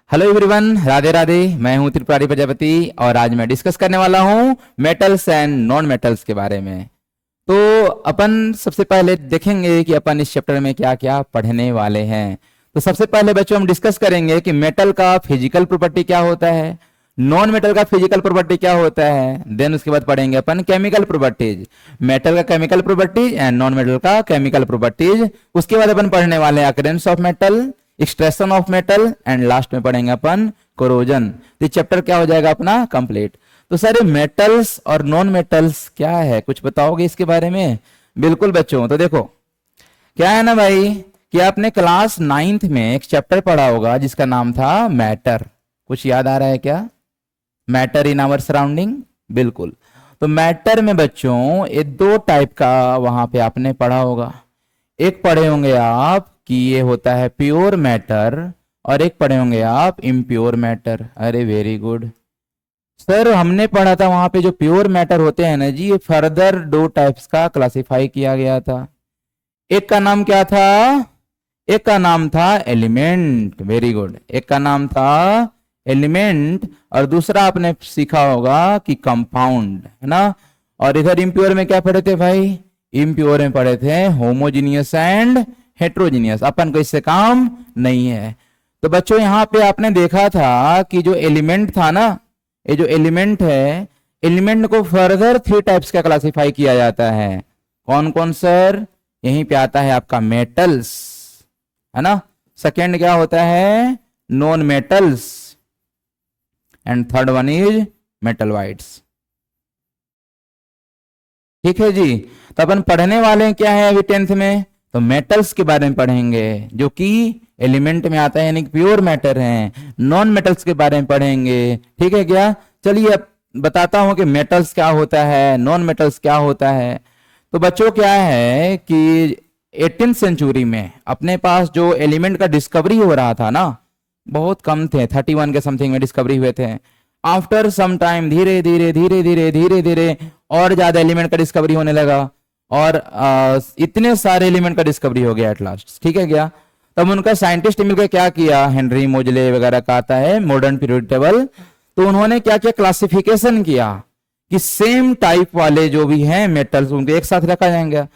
Hello everyone, Radhe Radhe. मैं हूं त्रिपुरारी प्रजापति और आज मैं डिस्कस करने वाला हूं मेटल्स एंड नॉन मेटल्स के बारे में। तो अपन सबसे पहले देखेंगे कि अपन इस चैप्टर में क्या क्या पढ़ने वाले हैं। तो सबसे पहले बच्चों हम डिस्कस करेंगे कि मेटल का फिजिकल प्रॉपर्टी क्या होता है, नॉन मेटल का फिजिकल प्रॉपर्टी क्या होता है। देन उसके बाद पढ़ेंगे अपन केमिकल प्रॉपर्टीज, मेटल का chemical properties and non metal का केमिकल प्रॉपर्टीज। उसके बाद अपन पढ़ने वाले हैं occurrence of metal, extraction of metal and last में पढ़ेंगे अपन कोरोजन। तो चैप्टर क्या हो जाएगा अपना कंप्लीट। तो सर मेटल्स और नॉन मेटल्स क्या है, कुछ बताओगे इसके बारे में? बिल्कुल बच्चों, तो देखो क्या है ना भाई कि आपने क्लास 9th में एक चैप्टर पढ़ा होगा जिसका नाम था मैटर। कुछ याद आ रहा है क्या? Matter in our surrounding. बिल्कुल। तो मैटर में बच्चों ये दो टाइप का वहां पे आपने पढ़ा होगा। एक पढ़े होंगे आप कि ये होता है प्योर मैटर और एक पढ़े होंगे आप इम्प्योर मैटर। अरे वेरी गुड सर, हमने पढ़ा था वहां पे जो प्योर मैटर होते हैं ना जी, ये फर्दर दो टाइप्स का क्लासिफाई किया गया था। एक का नाम क्या था? एक का नाम था एलिमेंट। Very good. एक का नाम था एलिमेंट और दूसरा आपने सीखा होगा कि कंपाउंड, है ना। और इधर इम्प्योर में क्या पढ़े थे भाई? इम्प्योर में पढ़े थे होमोजीनियस एंड हेट्रोजीनियस। अपन को इससे काम नहीं है। तो बच्चों यहाँ पे आपने देखा था कि जो एलिमेंट था ना, ये जो एलिमेंट है, एलिमेंट को फर्दर 3 टाइप्स का क्लासिफाई किया जाता है। कौन कौन सर? यहीं पे आता है आपका मेटल्स, है ना। सेकेंड क्या होता है? Non metals and third one is metalloids. ठीक है जी। तो अपन पढ़ने वाले हैं क्या है अभी 10th में? तो मेटल्स के बारे में पढ़ेंगे जो कि एलिमेंट में आता है, यानी प्योर मैटर है। नॉन मेटल्स के बारे में पढ़ेंगे। ठीक है क्या? चलिए अब बताता हूं कि मेटल्स क्या होता है, नॉन मेटल्स क्या होता है। तो बच्चों क्या है कि 18th सेंचुरी में अपने पास जो एलिमेंट का डिस्कवरी हो रहा था ना, बहुत कम थे, 31 के समथिंग में डिस्कवरी हुए थे। आफ्टर सम टाइम धीरे धीरे धीरे धीरे धीरे धीरे और ज्यादा एलिमेंट का डिस्कवरी होने लगा और इतने सारे एलिमेंट का डिस्कवरी हो गया एट लास्ट। ठीक है क्या? तब उनका साइंटिस्ट मिलकर क्या किया, हेनरी मोजले वगैरह का आता है मॉडर्न पीरियड टेबल। तो उन्होंने क्या किया, क्लासिफिकेशन किया कि सेम टाइप वाले जो भी हैं मेटल्स उनको एक साथ रखा जाएगा,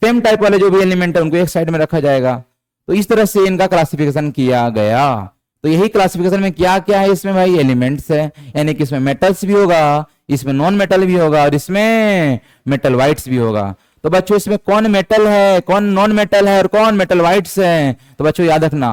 सेम टाइप वाले जो भी एलिमेंट है उनको एक साइड में रखा जाएगा। तो इस तरह से इनका क्लासिफिकेशन किया गया। तो यही क्लासिफिकेशन में क्या क्या है इसमें भाई? एलिमेंट्स है, यानी कि इसमें मेटल्स भी होगा, इसमें नॉन मेटल भी होगा और इसमें मेटल वाइट्स भी होगा। तो बच्चों इसमें कौन मेटल है, कौन नॉन मेटल है और कौन मेटल वाइट्स है? तो बच्चों याद रखना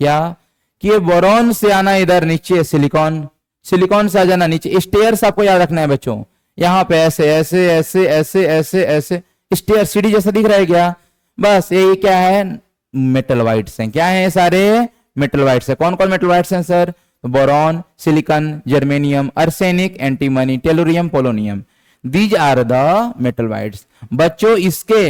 क्या कि ये बोरॉन से आना इधर नीचे सिलिकॉन, सिलिकॉन से आ जाना नीचे। स्टेयर्स आपको याद रखना है बच्चों। यहाँ पे ऐसे ऐसे ऐसे ऐसे ऐसे ऐसे स्टेयर, सीढ़ी जैसा दिख रहा है क्या? बस यही क्या है, मेटल वाइट्स हैं। क्या है सारे? मेटल वाइट्स है। कौन कौन मेटल वाइट्स हैं sir? Boron, silicon, germanium, arsenic, antimony, tellurium, polonium. These are the metalloids. बच्चों इसके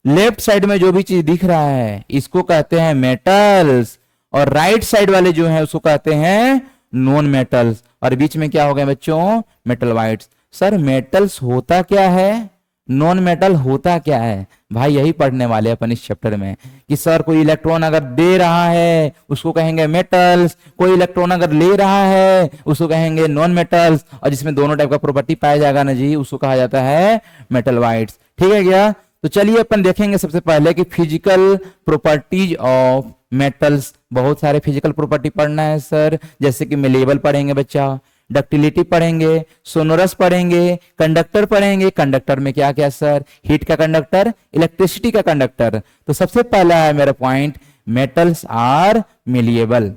लेफ्ट साइड में जो भी चीज दिख रहा है इसको कहते हैं मेटल्स और राइट साइड वाले जो है उसको कहते हैं नॉन मेटल्स। और बीच में क्या हो गया बच्चों? Metal whites. सर मेटल्स होता क्या है, नॉन मेटल होता क्या है? भाई यही पढ़ने वाले अपन इस चैप्टर में कि सर कोई इलेक्ट्रॉन अगर दे रहा है उसको कहेंगे मेटल्स, कोई इलेक्ट्रॉन अगर ले रहा है उसको कहेंगे नॉन मेटल्स, और जिसमें दोनों टाइप का प्रॉपर्टी पाया जाएगा ना जी उसको कहा जाता है मेटल वाइट्स। ठीक है क्या? तो चलिए अपन देखेंगे सबसे पहले कि फिजिकल प्रॉपर्टीज ऑफ मेटल्स। बहुत सारे फिजिकल प्रॉपर्टी पढ़ना है सर, जैसे कि मेलेबल पढ़ेंगे बच्चा, डक्टिलिटी पढ़ेंगे, सोनोरस पढ़ेंगे, कंडक्टर पढ़ेंगे। कंडक्टर में क्या क्या सर? हीट का कंडक्टर, इलेक्ट्रिसिटी का कंडक्टर। तो सबसे पहला है मेरा पॉइंट, मेटल्स आर मेलिएबल।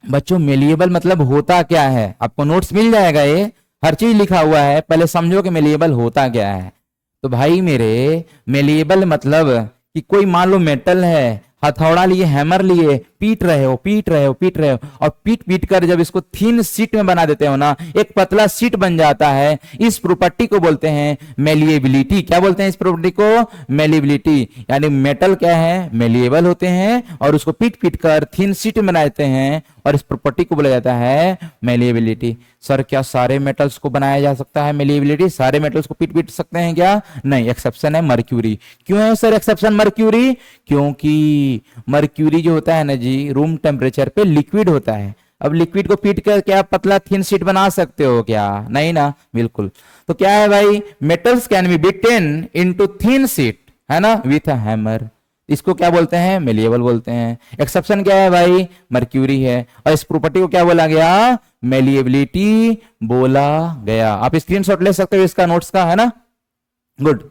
बच्चों मेलिएबल मतलब होता क्या है? आपको नोट्स मिल जाएगा, ये हर चीज लिखा हुआ है, पहले समझो कि मेलिएबल होता क्या है। तो भाई मेरे मेलिएबल मतलब कि कोई मान लो मेटल है, हथौड़ा लिए, हैमर लिए, पीट रहे हो पीट रहे हो पीट रहे हो और पीट पीट कर जब इसको थिन शीट में बना देते हो ना, एक पतला शीट बन जाता है। इस प्रॉपर्टी को बोलते हैं मेलिएबिलिटी। क्या बोलते हैं इस प्रॉपर्टी को? मेलिएबिलिटी। यानी मेटल क्या है? मेलिएबल होते हैं और उसको पीट पीट कर थिन शीट में बना देते हैं और इस प्रॉपर्टी को बोला जाता है मेलिएबिलिटी। सर क्या सारे मेटल्स को बनाया जा सकता है मेलिएबिलिटी? सारे मेटल्स को पीट पीट सकते हैं क्या? नहीं, एक्सेप्शन है मर्क्यूरी। क्यों है सर एक्सेप्शन मर्क्यूरी? क्योंकि मर्क्यूरी जो होता है ना जी रूम टेम्परेचर पे लिक्विड होता है। अब लिक्विड को पीट कर क्या पतला थिन शीट बना सकते हो क्या? नहीं ना, बिल्कुल। तो क्या है भाई, metals can be beaten into thin sheet, है ना, विथ अ हैमर। इसको क्या बोलते हैं? मेलिएबल बोलते हैं। एक्सेप्शन क्या है भाई? मर्क्यूरी है। और इस प्रॉपर्टी को क्या बोला गया? मेलिएबिलिटी बोला गया। आप स्क्रीनशॉट ले सकते हो इसका, नोट्स का, है ना। गुड।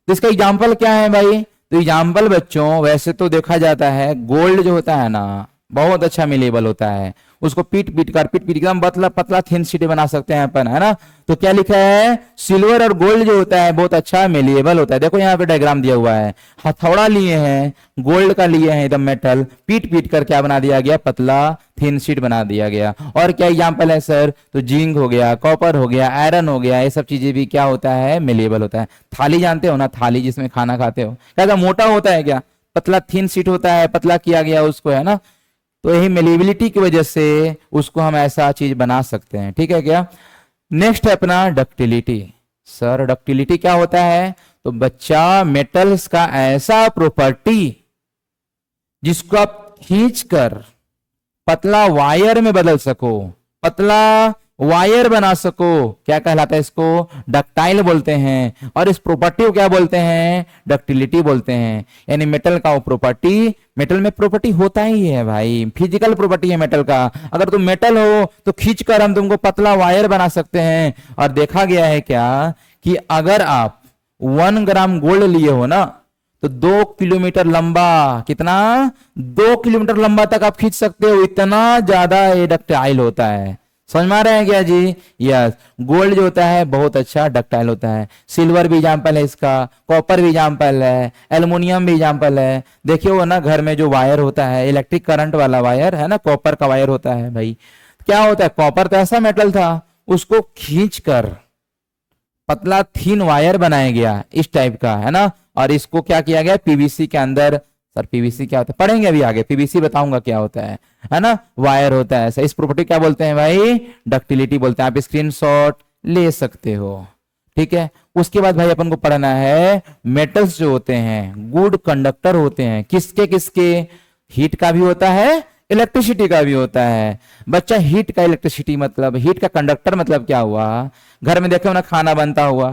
तो इसका एग्जाम्पल क्या है भाई? तो एग्जाम्पल बच्चों वैसे तो देखा जाता है गोल्ड जो होता है ना बहुत अच्छा मेलेबल होता है, उसको पीट पीट कर एकदम पतला पतला थिन शीट बना सकते हैं अपन, है ना। तो क्या लिखा है? सिल्वर और गोल्ड जो होता है बहुत अच्छा मेलेबल होता है। देखो यहाँ पे डायग्राम दिया हुआ है, हथौड़ा लिए हैं, गोल्ड का लिए हैं एकदम मेटल, पीट पीट कर क्या बना दिया गया? पतला थिन शीट बना दिया गया। और क्या एग्जाम्पल है सर? तो जिंक हो गया, कॉपर हो गया, आयरन हो गया, ये सब चीजें भी क्या होता है? मेलेबल होता है। थाली जानते हो ना, थाली जिसमें खाना खाते हो, क्या मोटा होता है क्या? पतला थिन शीट होता है, पतला किया गया उसको, है ना। तो यही मेलेबिलिटी की वजह से उसको हम ऐसा चीज बना सकते हैं, ठीक है क्या। नेक्स्ट है अपना डक्टिलिटी। सर डक्टिलिटी क्या होता है? तो बच्चा मेटल्स का ऐसा प्रॉपर्टी जिसको आप खींचकर पतला वायर में बदल सको, पतला वायर बना सको, क्या कहलाता है? इसको डक्टाइल बोलते हैं। और इस प्रॉपर्टी को क्या बोलते हैं? डक्टिलिटी बोलते हैं। यानी मेटल का वो प्रॉपर्टी, मेटल में प्रॉपर्टी होता ही है भाई, फिजिकल प्रॉपर्टी है मेटल का। अगर तुम मेटल हो तो खींचकर हम तुमको पतला वायर बना सकते हैं। और देखा गया है क्या कि अगर आप 1 ग्राम गोल्ड लिए हो ना तो 2 किलोमीटर लंबा, कितना? 2 किलोमीटर लंबा तक आप खींच सकते हो, इतना ज्यादा ये डक्टाइल होता है। समझ में आ रहा है क्या जी? यस, गोल्ड जो होता है बहुत अच्छा डक्टाइल होता है। सिल्वर भी एग्जाम्पल है इसका, कॉपर भी एग्जाम्पल है, एल्युमिनियम भी एग्जाम्पल है। देखिए वो ना घर में जो वायर होता है, इलेक्ट्रिक करंट वाला वायर है ना, कॉपर का वायर होता है भाई। क्या होता है? कॉपर तो ऐसा मेटल था, उसको खींचकर पतला थिन वायर बनाया गया इस टाइप का, है ना। और इसको क्या किया गया? पीवीसी के अंदर, सर पीवीसी क्या होता है पढ़ेंगे अभी आगे, पीवीसी बताऊंगा क्या होता है ना, वायर होता है ऐसा। इस प्रॉपर्टी क्या बोलते हैं भाई? डक्टिलिटी बोलते हैं। आप स्क्रीनशॉट ले सकते हो, ठीक है। उसके बाद भाई अपन को पढ़ना है मेटल्स जो होते हैं गुड कंडक्टर होते हैं। किसके किसके? हीट का भी होता है, इलेक्ट्रिसिटी का भी होता है। बच्चा हीट का इलेक्ट्रिसिटी मतलब, हीट का कंडक्टर मतलब क्या हुआ? घर में देखो ना खाना बनता हुआ,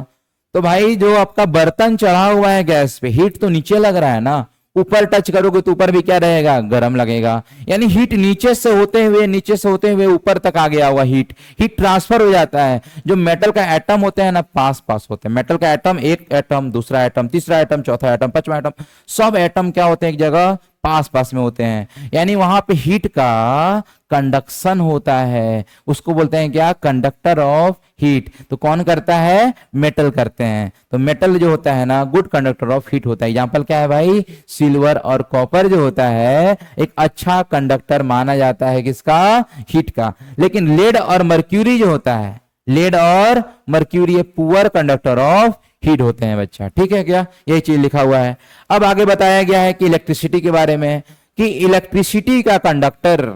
तो भाई जो आपका बर्तन चढ़ा हुआ है गैस पे, हीट तो नीचे लग रहा है ना, ऊपर टच करोगे तो ऊपर भी क्या रहेगा? गर्म लगेगा। यानी हीट नीचे से होते हुए ऊपर तक आ गया हुआ हीट ट्रांसफर हो जाता है। जो मेटल का एटम होते हैं ना पास पास होते हैं। मेटल का एटम, एक एटम, दूसरा एटम, तीसरा एटम, चौथा एटम, पांचवा एटम, सब एटम क्या होते हैं? एक जगह पास पास में होते हैं। यानी वहां पे हीट का कंडक्शन होता है, उसको बोलते हैं क्या? Conductor of heat. तो कौन करता है? मेटल करते हैं। तो मेटल जो होता है ना गुड कंडक्टर ऑफ हीट होता है। एग्जांपल क्या है भाई? सिल्वर और कॉपर जो होता है एक अच्छा कंडक्टर माना जाता है किसका? हीट का। लेकिन लेड और मर्क्यूरी जो होता है, लेड और mercury poor conductor of heat होते हैं बच्चा, ठीक है क्या। यही चीज लिखा हुआ है। अब आगे बताया गया है कि इलेक्ट्रिसिटी के बारे में, कि इलेक्ट्रिसिटी का कंडक्टर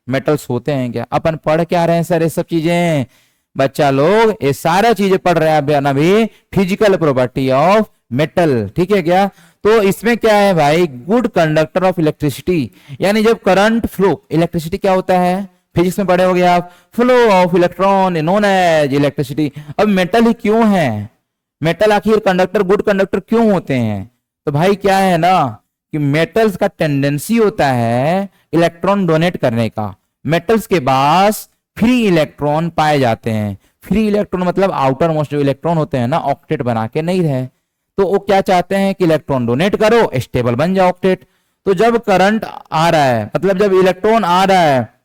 मेटल्स होते हैं क्या। अपन पढ़ क्या रहे हैं सर ये सब चीजें? बच्चा लोग ये सारा चीजें पढ़ रहे हैं अभी, फिजिकल प्रॉपर्टी ऑफ मेटल, ठीक है क्या। तो इसमें क्या है भाई? गुड कंडक्टर ऑफ इलेक्ट्रिसिटी, यानी जब करंट फ्लो, इलेक्ट्रिसिटी क्या होता है? फिजिक्स में पढ़े होगे आप, flow of electron known as electricity. अब मेटल ही क्यों है? मेटल आखिर कंडक्टर, गुड कंडक्टर क्यों होते हैं? तो भाई क्या है ना कि मेटल्स का टेंडेंसी होता है इलेक्ट्रॉन डोनेट करने का। मेटल्स के पास फ्री इलेक्ट्रॉन पाए जाते हैं। फ्री इलेक्ट्रॉन मतलब आउटर मोस्ट जो इलेक्ट्रॉन होते हैं ना ऑक्टेट बना के नहीं रहे, तो वो क्या चाहते हैं कि इलेक्ट्रॉन डोनेट करो, स्टेबल बन जाओ ऑक्टेट। तो जब करंट आ रहा है, मतलब जब इलेक्ट्रॉन आ रहा है,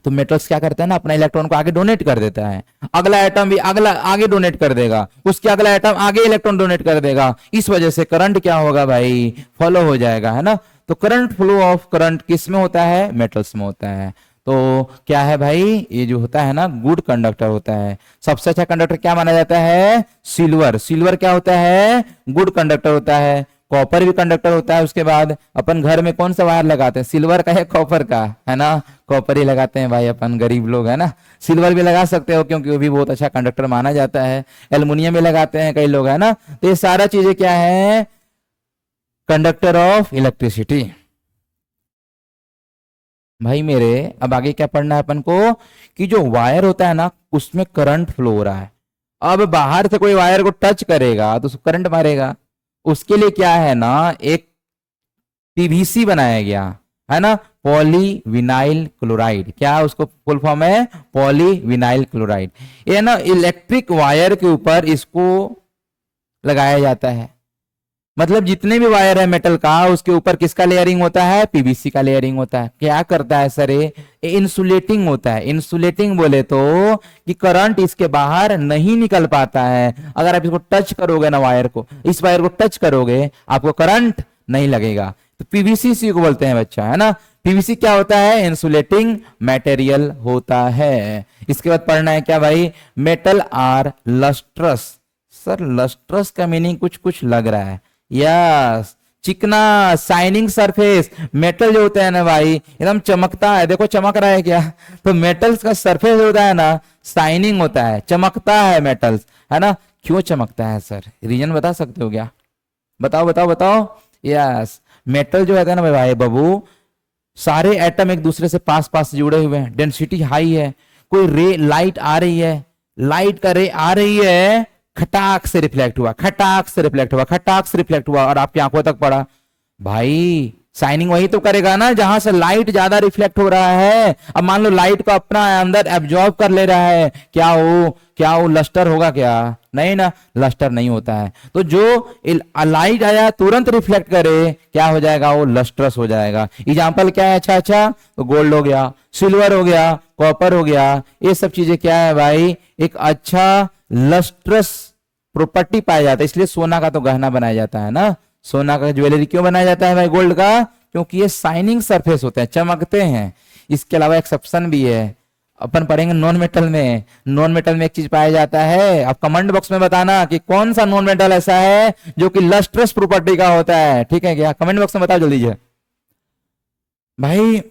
तो मेटल्स क्या करता है ना अपना इलेक्ट्रॉन को आगे डोनेट कर देता है। अगला एटम भी अगला आगे डोनेट कर देगा, उसके अगला एटम आगे इलेक्ट्रॉन डोनेट कर देगा। इस वजह से करंट क्या होगा भाई? फॉलो हो जाएगा, है ना। तो करंट, फ्लो ऑफ करंट किस में होता है? मेटल्स में होता है। तो क्या है भाई? ये जो होता है ना गुड कंडक्टर होता है। सबसे अच्छा कंडक्टर क्या माना जाता है? सिल्वर। सिल्वर क्या होता है? गुड कंडक्टर होता है। कॉपर भी कंडक्टर होता है। उसके बाद अपन घर में कौन सा वायर लगाते हैं? सिल्वर का या कॉपर का? है ना, कॉपर ही लगाते हैं भाई अपन गरीब लोग, है ना। सिल्वर भी लगा सकते हो क्योंकि वो भी बहुत अच्छा कंडक्टर माना जाता है। एल्युमिनियम भी लगाते हैं कई लोग, है ना। तो ये सारा चीजें क्या है? Conductor of electricity. भाई मेरे, अब आगे क्या पढ़ना है अपन को, कि जो वायर होता है ना उसमें करंट फ्लो हो रहा है। अब बाहर से कोई वायर को टच करेगा तो उसको करंट मारेगा। उसके लिए क्या है ना, एक पीवीसी बनाया गया है ना, पॉली विनाइल क्लोराइड। क्या उसको फुल फॉर्म है, पॉली विनाइल क्लोराइड। ये ना इलेक्ट्रिक वायर के ऊपर इसको लगाया जाता है। मतलब जितने भी वायर है मेटल का, उसके ऊपर किसका लेयरिंग होता है, पीवीसी का लेयरिंग होता है। क्या करता है सर, ये इंसुलेटिंग होता है। इंसुलेटिंग बोले तो कि करंट इसके बाहर नहीं निकल पाता है। अगर आप इसको टच करोगे ना, वायर को, इस वायर को टच करोगे, आपको करंट नहीं लगेगा। तो पीवीसी सी को बोलते हैं बच्चा, है ना। पीवीसी क्या होता है, इंसुलेटिंग मटेरियल होता है। इसके बाद पढ़ना है क्या भाई, metal are lustrous. Sir lustrous का मीनिंग कुछ कुछ लग रहा है। यस, चिकना, शाइनिंग सरफेस। मेटल जो होता है ना भाई, एकदम चमकता है। देखो चमक रहा है क्या, तो मेटल्स का सरफेस होता है ना, शाइनिंग होता है, चमकता है मेटल्स, है ना। क्यों चमकता है सर, रीजन बता सकते हो क्या, बताओ बताओ बताओ। यस, मेटल जो है ना भाई बाबू, सारे एटम एक दूसरे से पास पास जुड़े हुए हैं, डेंसिटी हाई है। कोई रे लाइट आ रही है, लाइट का रे आ रही है, खटाक से रिफ्लेक्ट हुआ, खटाक से रिफ्लेक्ट हुआ, खटाक से रिफ्लेक्ट हुआ और आपकी आंखों तक पड़ा। भाई शाइनिंग वही तो करेगा ना जहां से लाइट ज्यादा रिफ्लेक्ट हो रहा है। अब मान लो लाइट को अपना अंदर एब्जॉर्ब कर ले रहा है, क्या वो लस्टर होगा क्या, नहीं ना, लस्टर नहीं होता है। तो जो लाइट आया तुरंत रिफ्लेक्ट करे, क्या हो जाएगा, वो लस्ट्रस हो जाएगा। एग्जाम्पल क्या है, अच्छा अच्छा, तो गोल्ड हो गया, सिल्वर हो गया, कॉपर हो गया, ये सब चीजें क्या है भाई, एक अच्छा लस्ट्रस प्रॉपर्टी पाया जाता है। इसलिए सोना का तो गहना बनाया जाता है ना, सोना का ज्वेलरी क्यों बनाया जाता है भाई, गोल्ड का, क्योंकि ये शाइनिंग सरफेस होते हैं, चमकते हैं। इसके अलावा एक्सेप्शन भी है, अपन पढ़ेंगे नॉन मेटल में। नॉन मेटल में एक चीज पाया जाता है, आप कमेंट बॉक्स में बताना कि कौन सा नॉन मेटल ऐसा है जो कि लस्ट्रस प्रॉपर्टी का होता है, ठीक है क्या, कमेंट बॉक्स में बताओ जल्दी से भाई।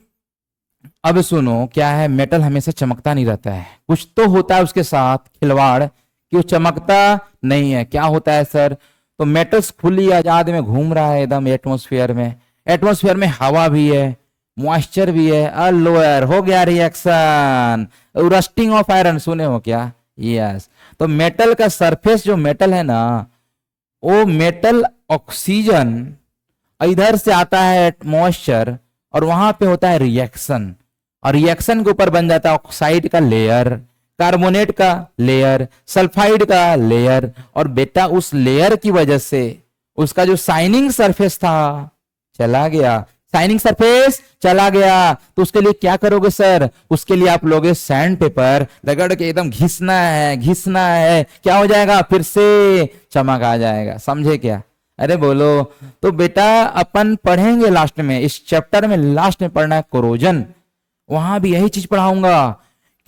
अब सुनो, क्या है, मेटल हमेशा चमकता नहीं रहता है, कुछ तो होता है उसके साथ खिलवाड़ कि वो चमकता नहीं है। क्या होता है सर, तो मेटल्स खुली आजाद में घूम रहा है एकदम एटमॉस्फेयर में। एटमॉस्फेयर में हवा भी है, मॉइस्चर भी है, और लोअर हो गया रिएक्शन, रस्टिंग ऑफ आयरन, सुने हो क्या, यस। तो मेटल का सरफेस जो मेटल है ना, वो मेटल ऑक्सीजन इधर से आता है मॉइस्चर, और वहां पे होता है रिएक्शन, और रिएक्शन के ऊपर बन जाता है ऑक्साइड का लेयर, कार्बोनेट का लेयर, सल्फाइड का लेयर। और बेटा उस लेयर की वजह से उसका जो शाइनिंग सरफेस था चला गया, शाइनिंग सरफेस चला गया। तो उसके लिए क्या करोगे सर, उसके लिए आप लोगे सैंड पेपर, रगड़ के एकदम घिसना है, घिसना है, क्या हो जाएगा, फिर से चमक आ जाएगा, समझे क्या, अरे बोलो। तो बेटा अपन पढ़ेंगे लास्ट में, इस चैप्टर में लास्ट में पढ़ना है कोरोजन, वहां भी यही चीज पढ़ाऊंगा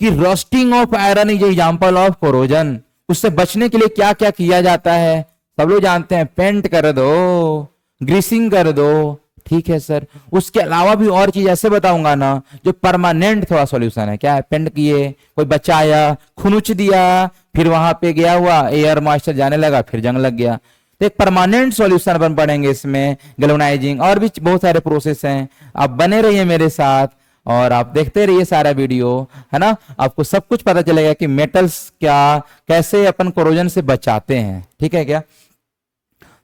कि rusting of iron is example of corrosion. उससे बचने के लिए क्या क्या किया जाता है, सब लोग जानते हैं, पेंट कर दो, ग्रीसिंग कर दो, ठीक है सर। उसके अलावा भी और चीज ऐसे बताऊंगा ना जो परमानेंट थोड़ा सॉल्यूशन है। क्या है, पेंट किए, कोई बच्चा आया खुनुच दिया, फिर वहां पे गया हुआ एयर मॉइस्चर जाने लगा, फिर जंग लग गया। तो एक परमानेंट सॉल्यूशन अपन पढ़ेंगे इसमें, गैल्वेनाइजिंग, और भी बहुत सारे प्रोसेस हैं। आप बने रहिए मेरे साथ और आप देखते रहिए सारा वीडियो, है ना। आपको सब कुछ पता चलेगा कि मेटल्स क्या, कैसे अपन कोरोजन से बचाते हैं, ठीक है क्या।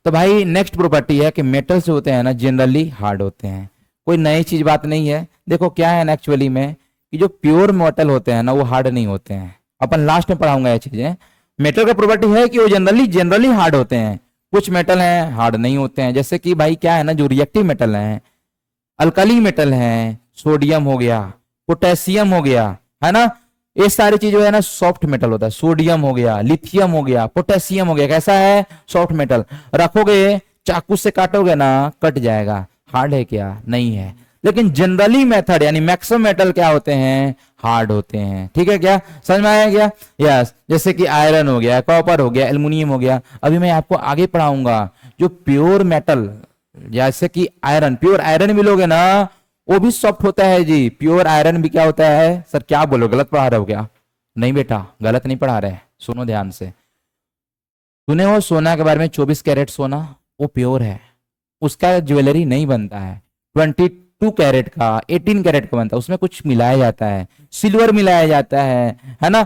तो भाई नेक्स्ट प्रॉपर्टी है कि मेटल्स जो होते हैं ना जनरली हार्ड होते हैं। कोई नई चीज बात नहीं है। देखो क्या है ना एक्चुअली में, कि जो प्योर मेटल होते हैं ना वो हार्ड नहीं होते हैं। अपन लास्ट में पढ़ाऊंगा ये चीजें। मेटल का प्रॉपर्टी है कि वो जनरली हार्ड होते हैं। कुछ मेटल हैं हार्ड नहीं होते हैं, जैसे कि भाई क्या है ना, जो रिएक्टिव मेटल हैं, अल्कली मेटल हैं, सोडियम हो गया, पोटेशियम हो गया, है ना। ये सारी चीज जो है ना सॉफ्ट मेटल होता है। सोडियम हो गया, लिथियम हो गया, पोटेशियम हो गया, कैसा है, सॉफ्ट मेटल। रखोगे चाकू से काटोगे ना कट जाएगा। हार्ड है क्या, नहीं है। लेकिन जनरली मेथड यानी मैक्सिमम मेटल क्या होते हैं, हार्ड होते हैं, ठीक है क्या, समझ में आया क्या। यस, जैसे कि आयरन हो गया, कॉपर हो गया, एल्युमिनियम हो गया। अभी मैं आपको आगे पढ़ाऊंगा जो प्योर मेटल, जैसे कि आयरन, प्योर आयरन मिलोगे ना वो भी सॉफ्ट होता है जी। प्योर आयरन भी क्या होता है, सर क्या बोलो, गलत पढ़ा रहे हो क्या, नहीं बेटा गलत नहीं पढ़ा रहे, सुनो ध्यान से। सुने हो सोना के बारे में, 24 कैरेट सोना वो प्योर है, उसका ज्वेलरी नहीं बनता है। 20 2 कैरेट का 18 कैरेट का बनता है, उसमें कुछ मिलाया जाता है, सिल्वर मिलाया जाता है ना,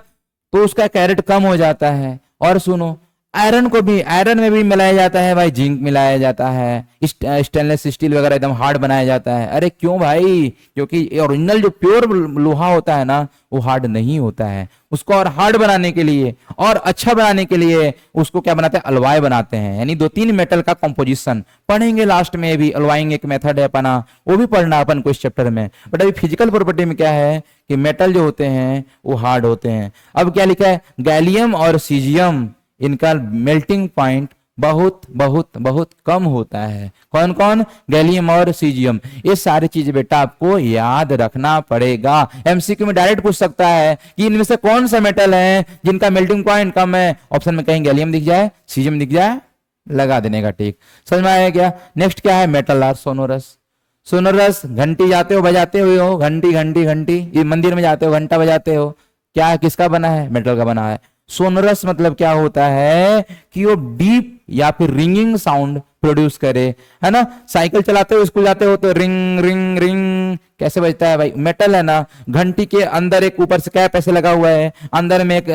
तो उसका कैरेट कम हो जाता है। और सुनो, आयरन को भी, आयरन में भी मिलाया जाता है भाई, जिंक मिलाया जाता है, स्टेनलेस स्टील वगैरह एकदम हार्ड बनाया जाता है। अरे क्यों भाई? क्योंकि ओरिजिनल जो प्योर लोहा होता है ना, वो हार्ड नहीं होता है। उसको और हार्ड बनाने के लिए और अच्छा बनाने के लिए उसको क्या बनाते हैं? अलॉय बनाते हैं, यानी 2-3 मेटल का कंपोजिशन पढ़ेंगे लास्ट में भी। अलॉइंग एक मेथड है अपना, वो भी पढ़ना अपन को इस चैप्टर में। बट अभी फिजिकल प्रॉपर्टी में क्या है कि मेटल जो होते हैं वो हार्ड होते हैं। अब क्या लिखा है? गैलियम और सीजियम, इनका मेल्टिंग पॉइंट बहुत बहुत बहुत कम होता है। कौन कौन? गैलियम और सीजियम। ये सारी चीज बेटा आपको याद रखना पड़ेगा। एमसीक्यू में डायरेक्ट पूछ सकता है कि इनमें से कौन सा मेटल है जिनका मेल्टिंग पॉइंट कम है। ऑप्शन में कहीं गैलियम दिख जाए, सीजियम दिख जाए, लगा देने का टिक। समझ में आया क्या? नेक्स्ट क्या है? Metal are sonorous. सोनोरस, घंटी जाते हो बजाते हो, घंटी घंटी घंटी, ये मंदिर में जाते हो घंटा बजाते हो, क्या किसका बना है? मेटल का बना है। सोनरस मतलब क्या होता है कि वो डीप या फिर रिंगिंग साउंड प्रोड्यूस करे, है ना। साइकिल चलाते हो, स्कूल जाते हो तो रिंग रिंग रिंग कैसे बजता है भाई? मेटल है ना। घंटी के अंदर एक ऊपर से कैप ऐसे लगा हुआ है, अंदर में एक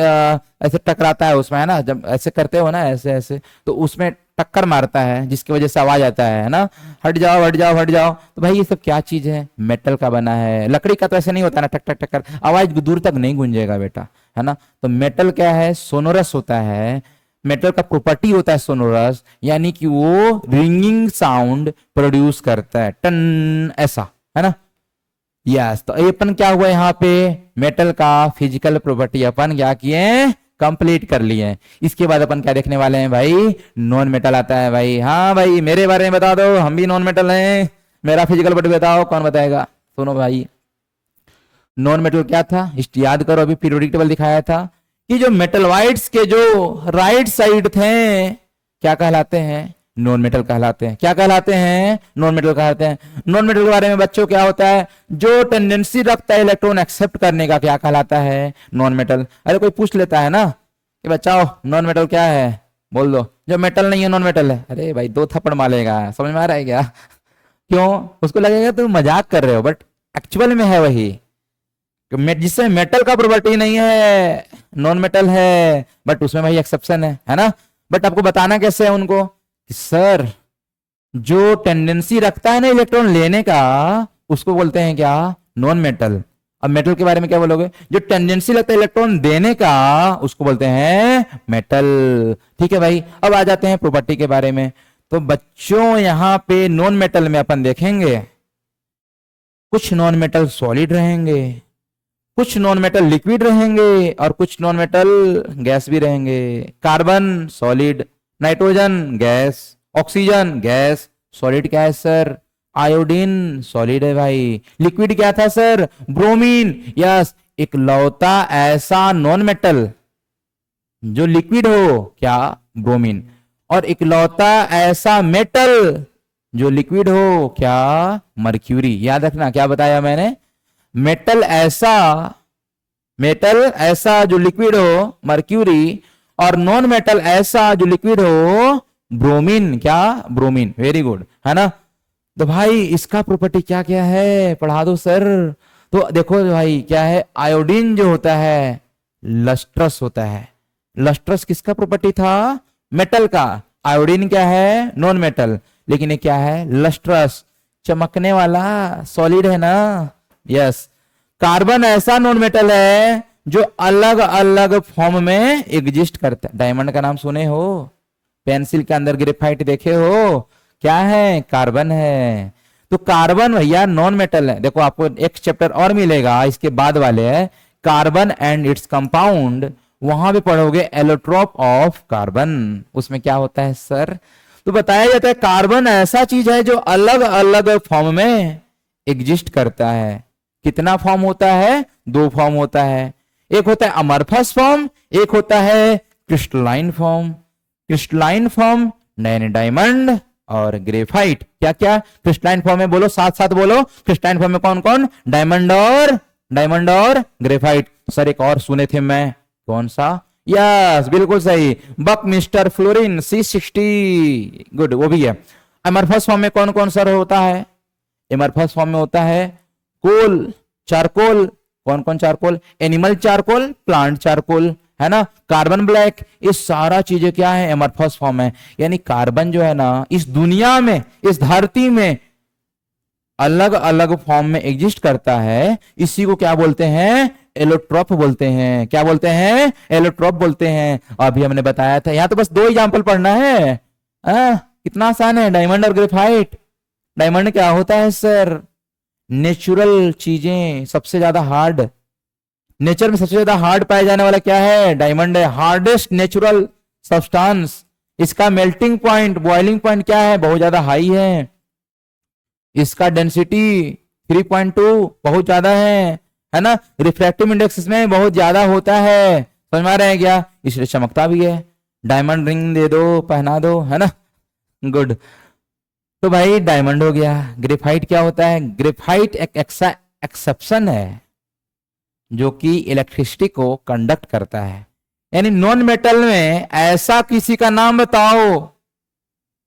ऐसे टकराता है उसमें, है ना। जब ऐसे करते हो ना, ऐसे ऐसे, तो उसमें टक्कर मारता है जिसकी वजह से आवाज आता है ना। हट जाओ हट जाओ हट जाओ। तो भाई ये सब क्या चीज है? मेटल का बना है। लकड़ी का तो ऐसे नहीं होता ना, टक टक टक्कर, आवाज दूर तक नहीं गूंजेगा बेटा, है ना। तो मेटल क्या है? सोनोरस होता है। मेटल का प्रॉपर्टी होता है सोनोरस, यानी कि वो रिंगिंग साउंड प्रोड्यूस करता है, टन ऐसा, है ना। यस, तो अपन क्या हुआ यहाँ पे? मेटल का फिजिकल प्रॉपर्टी अपन क्या किए? कंप्लीट कर लिए। इसके बाद अपन क्या देखने वाले हैं भाई? नॉन मेटल आता है भाई। हाँ भाई, मेरे बारे में बता दो, हम भी नॉन मेटल हैं, मेरा फिजिकल प्रॉपर्टी बताओ, कौन बताएगा? सुनो भाई, नॉन मेटल क्या था याद करो। अभी पीरियोडिक टेबल दिखाया था कि जो मेटलवाइड्स के जो राइट साइड थे क्या कहलाते हैं? नॉन मेटल कहलाते हैं। क्या कहलाते हैं? नॉन मेटल कहलाते हैं। नॉन मेटल के बारे में बच्चों क्या होता है? जो टेंडेंसी रखता है इलेक्ट्रॉन एक्सेप्ट करने का, क्या कहलाता है? Non metal. अरे कोई पूछ लेता है ना कि बच्चाओ नॉन मेटल क्या है, बोल दो। जो मेटल नहीं है नॉन मेटल है। अरे भाई 2 थप्पड़ मारेगा, समझ में आ रहा है क्या? क्यों? उसको लगेगा तुम मजाक कर रहे हो, बट एक्चुअल में है वही। जिससे मेटल का प्रॉपर्टी नहीं है, नॉन मेटल है, बट उसमें भाई एक्सेप्शन है ना। बट आपको बताना कैसे है उनको कि सर जो टेंडेंसी रखता है ना इलेक्ट्रॉन लेने का, उसको बोलते हैं क्या? Non metal. अब मेटल के बारे में क्या बोलोगे? जो टेंडेंसी लगता है इलेक्ट्रॉन देने का, उसको बोलते हैं मेटल। ठीक है भाई, अब आ जाते हैं प्रॉपर्टी के बारे में। तो बच्चों यहां पे नॉन मेटल में अपन देखेंगे कुछ नॉन मेटल सॉलिड रहेंगे, कुछ नॉन मेटल लिक्विड रहेंगे, और कुछ नॉन मेटल गैस भी रहेंगे। Carbon solid, nitrogen gas, oxygen gas. Solid क्या है सर? आयोडीन सॉलिड है भाई। लिक्विड क्या था सर? ब्रोमीन। यस, इकलौता ऐसा नॉन मेटल जो लिक्विड हो, क्या? ब्रोमीन। और इकलौता ऐसा मेटल जो लिक्विड हो, क्या? मर्क्यूरी। याद रखना क्या बताया मैंने? मेटल ऐसा जो लिक्विड हो, मर्क्यूरी, और नॉन मेटल ऐसा जो लिक्विड हो, ब्रोमीन। क्या? ब्रोमीन। वेरी गुड, है ना। तो भाई इसका प्रॉपर्टी क्या क्या है, पढ़ा दो सर। तो देखो भाई क्या है, आयोडीन जो होता है लस्ट्रस होता है। लस्ट्रस किसका प्रॉपर्टी था? मेटल का। आयोडीन क्या है? नॉन मेटल, लेकिन ये क्या है? लस्ट्रस, चमकने वाला, सॉलिड है ना। यस। कार्बन ऐसा नॉन मेटल है जो अलग अलग फॉर्म में एग्जिस्ट करता है। डायमंड का नाम सुने हो? पेंसिल के अंदर ग्रेफाइट देखे हो? क्या है? कार्बन है। तो कार्बन भैया नॉन मेटल है। देखो आपको एक चैप्टर और मिलेगा इसके बाद वाले है, कार्बन एंड इट्स कंपाउंड, वहां भी पढ़ोगे एलोट्रोप ऑफ कार्बन। उसमें क्या होता है सर? तो बताया जाता है कार्बन ऐसा चीज है जो अलग अलग फॉर्म में एग्जिस्ट करता है। कितना फॉर्म होता है? 2 फॉर्म होता है। एक होता है अमरफस फॉर्म, एक होता है crystalline form. Crystalline form diamond और ग्रेफाइट। क्या क्या क्रिस्टलाइन फॉर्म में? बोलो साथ साथ बोलो। क्रिस्टलाइन फॉर्म में कौन कौन? डायमंड और ग्रेफाइट। सर एक और सुने थे मैं, कौन सा? यस बिल्कुल सही, बकमिस्टर फ्लोरीन C60। गुड, वो भी है। अमरफस फॉर्म में कौन कौन सर होता है? एमरफस फॉर्म में होता है कोल, चारकोल, कौन कौन charcoal, animal charcoal, plant charcoal, है ना, कार्बन ब्लैक, ये सारा चीजें क्या है, एमरफस फॉर्म है। यानी कार्बन जो है ना इस दुनिया में, इस धरती में अलग अलग फॉर्म में एग्जिस्ट करता है। इसी को क्या बोलते हैं, एलोट्रॉप बोलते हैं। क्या बोलते हैं, एलोट्रॉप बोलते हैं। अभी हमने बताया था, यहां तो बस 2 एग्जांपल पढ़ना है। कितना आसान है, डायमंड और ग्रेफाइट। डायमंड क्या होता है सर, नेचुरल चीजें सबसे ज्यादा हार्ड, नेचर में सबसे ज्यादा हार्ड पाया जाने वाला क्या है, डायमंड है। हार्डेस्ट नेचुरल सब्सटेंस, इसका मेल्टिंग पॉइंट, बॉइलिंग पॉइंट क्या है, बहुत ज्यादा हाई है। इसका डेंसिटी 3.2 बहुत ज्यादा है ना। रिफ्रैक्टिव इंडेक्स इसमें बहुत ज्यादा होता है, समझ में आ रहा है क्या, इसलिए चमकता भी है। डायमंड रिंग दे दो, पहना दो, है ना, गुड। तो भाई डायमंड हो गया। ग्रेफाइट क्या होता है, ग्रेफाइट एक एक्सेप्शन है जो कि इलेक्ट्रिसिटी को कंडक्ट करता है। यानी नॉन मेटल में ऐसा किसी का नाम बताओ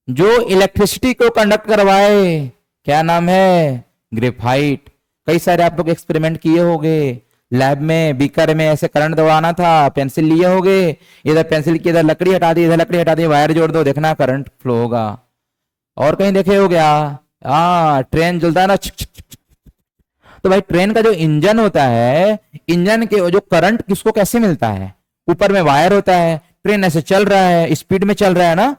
जो इलेक्ट्रिसिटी को कंडक्ट करवाए, क्या नाम है, ग्रेफाइट। कई सारे आप लोग एक्सपेरिमेंट किए होंगे लैब में, बीकर में ऐसे करंट दौड़ाना था, पेंसिल लिए होगे, इधर पेंसिल की इधर लकड़ी हटा दी, इधर लकड़ी हटा दी, वायर जोड़ दो, देखना करंट फ्लो होगा। और कहीं देखे हो गया, ट्रेन चलता है ना, तो भाई ट्रेन का जो इंजन होता है, इंजन के जो करंट किसको कैसे मिलता है, ऊपर में वायर होता है, ट्रेन ऐसे चल रहा है, स्पीड में चल रहा है ना।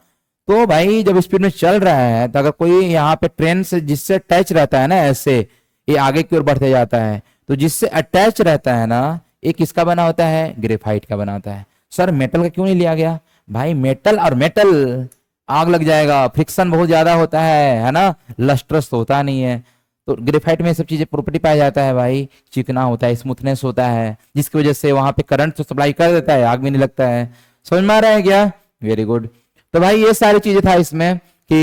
तो भाई जब स्पीड में चल रहा है तो अगर कोई यहाँ पे ट्रेन से जिससे टच रहता है ना, ऐसे ये आगे की ओर बढ़ते जाता है, तो जिससे अटैच रहता है ना, ये किसका बना होता है, ग्रेफाइट का बना होता है। सर मेटल का क्यों नहीं लिया गया, भाई मेटल और मेटल आग लग जाएगा, फ्रिक्शन बहुत ज्यादा होता है ना, लस्ट्रस तो होता नहीं है। तो ग्रेफाइट में सब चीजें प्रॉपर्टी पाया जाता है भाई, चिकना होता है, स्मूथनेस होता है, जिसकी वजह से वहां पे करंट तो सप्लाई कर देता है, आग भी नहीं लगता है। समझ में आ रहा है क्या, वेरी गुड। तो भाई ये सारी चीजें था इसमें कि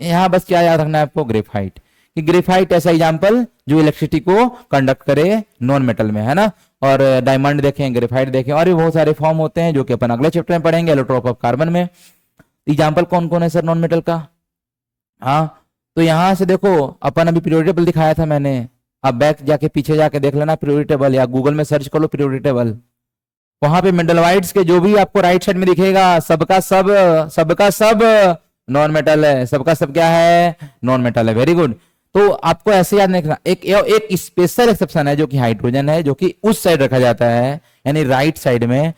यहाँ बस क्या याद रखना है आपको, ग्रेफाइट, कि ग्रेफाइट ऐसा एग्जांपल जो इलेक्ट्रिसिटी को कंडक्ट करे नॉन मेटल में, है ना। और डायमंड देखें, ग्रेफाइट देखें, और भी बहुत सारे फॉर्म होते हैं जो कि अपन अगले चैप्टर में पढ़ेंगे, एलोट्रोप ऑफ कार्बन में। एग्जाम्पल कौन कौन है सर नॉन मेटल का, हाँ तो यहां से देखो, अपन अभी पीरियोडिक टेबल दिखाया था मैंने, अब बैक जाके पीछे जाके देख लेना पीरियोडिक टेबल, या गूगल में सर्च कर लो पीरियोडिक टेबल। वहां पे मेटलवाइड्स के जो भी आपको राइट साइड में दिखेगा, सबका सब नॉन मेटल है, सबका सब क्या है, नॉन मेटल है। Very good. तो आपको ऐसे याद नहीं रखना, एक स्पेशल एक्सेप्शन है जो कि हाइड्रोजन है, जो कि उस साइड रखा जाता है, यानी राइट साइड में।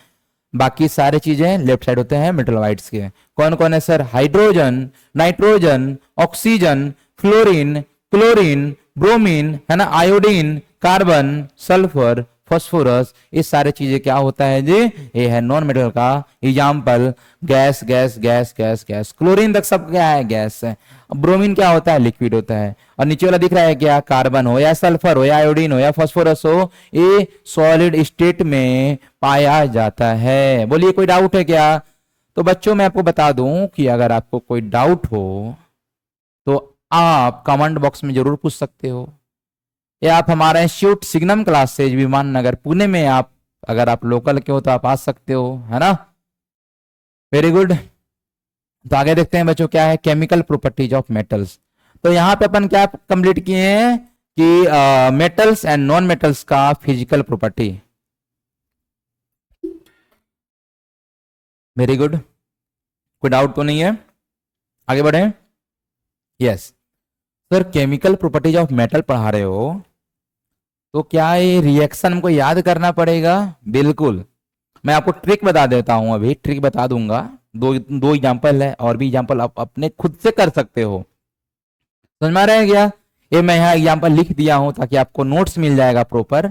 बाकी सारे चीजें लेफ्ट साइड होते हैं मेटलवाइड्स के। कौन कौन है sir, hydrogen, nitrogen, oxygen, fluorine, chlorine, bromine, है ना, आयोडीन, कार्बन, सल्फर, फास्फोरस, ये सारे चीजें क्या होता है जी, ये है नॉन मेटल का example. Gas gas gas gas gas, chlorine तक सब क्या है, गैस है। ब्रोमीन क्या होता है, लिक्विड होता है। और नीचे वाला दिख रहा है क्या, कार्बन हो या सल्फर हो या आयोडीन हो या फास्फोरस हो, ये सॉलिड स्टेट में पाया जाता है। बोलिए कोई डाउट है क्या। तो बच्चों मैं आपको बता दूं कि अगर आपको कोई डाउट हो तो आप कमेंट बॉक्स में जरूर पूछ सकते हो, या आप हमारा इंस्टीट्यूट सिग्नम क्लासेज विमान नगर पुणे में, आप अगर आप लोकल के हो तो आप आ सकते हो, है ना। Very good. तो आगे देखते हैं बच्चों क्या है, केमिकल प्रॉपर्टीज ऑफ मेटल्स। तो यहां पे अपन क्या कंप्लीट किए हैं कि मेटल्स एंड नॉन मेटल्स का फिजिकल प्रॉपर्टी। वेरी गुड, कोई डाउट तो नहीं है, आगे बढ़े। Yes sir, chemical properties of metal पढ़ा रहे हो तो क्या ये रिएक्शन हमको याद करना पड़ेगा, बिल्कुल। मैं आपको ट्रिक बता देता हूं, अभी ट्रिक बता दूंगा, दो एग्जांपल है, और भी एग्जांपल आप अपने खुद से कर सकते हो। समझ में आ रहा है क्या, ये मैं यहाँ एग्जांपल लिख दिया हूं ताकि आपको नोट्स मिल जाएगा प्रॉपर।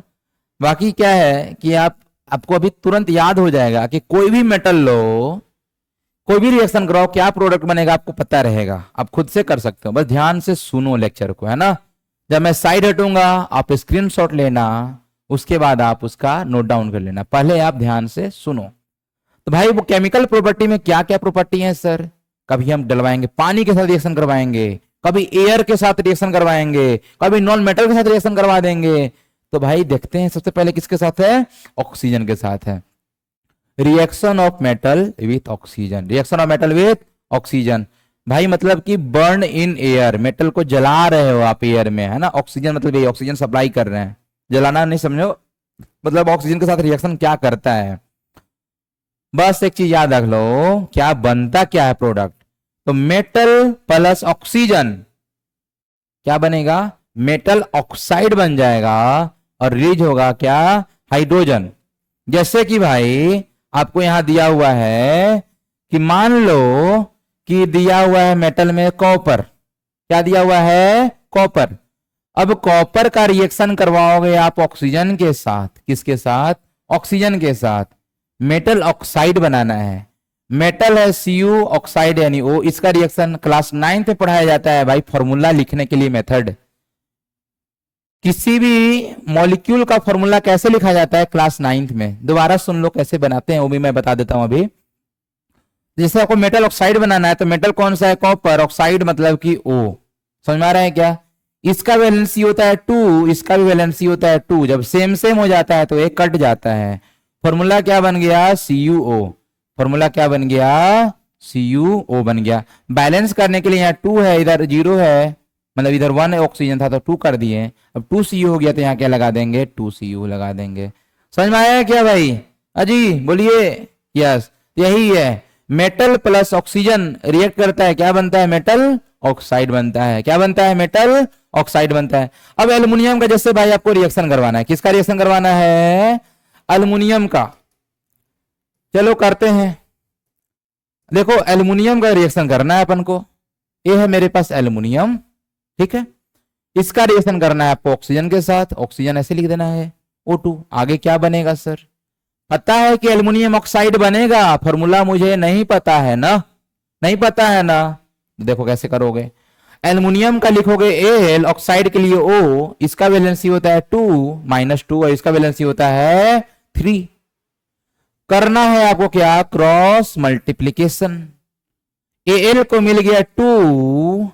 बाकी क्या है कि आपको अभी तुरंत याद हो जाएगा कि कोई भी मेटल लो, कोई भी रिएक्शन कराओ, क्या प्रोडक्ट बनेगा आपको पता रहेगा, आप खुद से कर सकते हो। बस ध्यान से सुनो लेक्चर को, है ना। जब मैं साइड हटूंगा आप स्क्रीनशॉट लेना, उसके बाद आप उसका नोट डाउन कर लेना, पहले आप ध्यान से सुनो। तो भाई वो केमिकल प्रॉपर्टी में क्या क्या प्रॉपर्टी है सर, कभी हम डलवाएंगे पानी के साथ रिएक्शन करवाएंगे, कभी एयर के साथ रिएक्शन करवाएंगे, कभी नॉन मेटल के साथ रिएक्शन करवा देंगे। तो भाई देखते हैं सबसे पहले किसके साथ है, ऑक्सीजन के साथ है। Reaction of metal with oxygen, reaction of metal with oxygen. भाई मतलब कि बर्न इन एयर, मेटल को जला रहे हो आप एयर में, है ना। ऑक्सीजन मतलब ये ऑक्सीजन सप्लाई कर रहे हैं, जलाना नहीं समझो, मतलब ऑक्सीजन के साथ रिएक्शन क्या करता है। बस एक चीज याद रख लो, क्या बनता क्या है प्रोडक्ट। तो मेटल प्लस ऑक्सीजन क्या बनेगा, मेटल ऑक्साइड बन जाएगा, और रिलीज होगा क्या, हाइड्रोजन। जैसे कि भाई आपको यहां दिया हुआ है कि मान लो कि दिया हुआ है मेटल में कॉपर, क्या दिया हुआ है, कॉपर। अब कॉपर का रिएक्शन करवाओगे आप ऑक्सीजन के साथ, किसके साथ, ऑक्सीजन के साथ, मेटल ऑक्साइड बनाना है। मेटल है Cu, ऑक्साइड यानी O, इसका रिएक्शन क्लास 9th में पढ़ाया जाता है भाई, फॉर्मूला लिखने के लिए मेथड। किसी भी मॉलिक्यूल का फॉर्मूला कैसे लिखा जाता है क्लास 9th में, दोबारा सुन लो कैसे बनाते हैं, वो भी मैं बता देता हूं अभी। जैसे आपको मेटल ऑक्साइड बनाना है, तो मेटल कौन सा है, कॉपर, ऑक्साइड मतलब कि O, समझ में आ रहा है क्या। इसका वैलेंसी होता है 2, इसका भी वैलेंसी होता है 2, जब सेम सेम हो जाता है तो एक कट जाता है। फॉर्मूला क्या बन गया, CuO, फॉर्मूला क्या बन गया, CuO बन गया। बैलेंस करने के लिए यहाँ 2 है, इधर 0 है, मतलब इधर 1 ऑक्सीजन था तो 2 कर दिए, अब 2Cu हो गया तो यहाँ क्या लगा देंगे, 2Cu लगा देंगे। समझ में आया क्या भाई, अजी बोलिए। यस, यही है, मेटल प्लस ऑक्सीजन रिएक्ट करता है, क्या बनता है, मेटल ऑक्साइड बनता है, क्या बनता है, मेटल ऑक्साइड बनता है। अब एल्युमिनियम का जैसे भाई आपको रिएक्शन करवाना है, किसका रिएक्शन करवाना है, एल्युमिनियम का। चलो करते हैं, देखो एल्युमिनियम का रिएक्शन करना है अपन को, ये है मेरे पास एल्युमिनियम, ठीक है। इसका रिएक्शन करना है आपको ऑक्सीजन के साथ, ऑक्सीजन ऐसे लिख देना है O2। आगे क्या बनेगा सर, पता है कि एल्युमिनियम ऑक्साइड बनेगा, फॉर्मूला मुझे नहीं पता है ना, नहीं पता है ना, देखो कैसे करोगे। एल्युमिनियम का लिखोगे Al, ऑक्साइड के लिए O, इसका वैलेंसी होता है 2 -2 और इसका वैलेंसी होता है 3। करना है आपको क्या, क्रॉस मल्टीप्लीकेशन। Al को मिल गया 2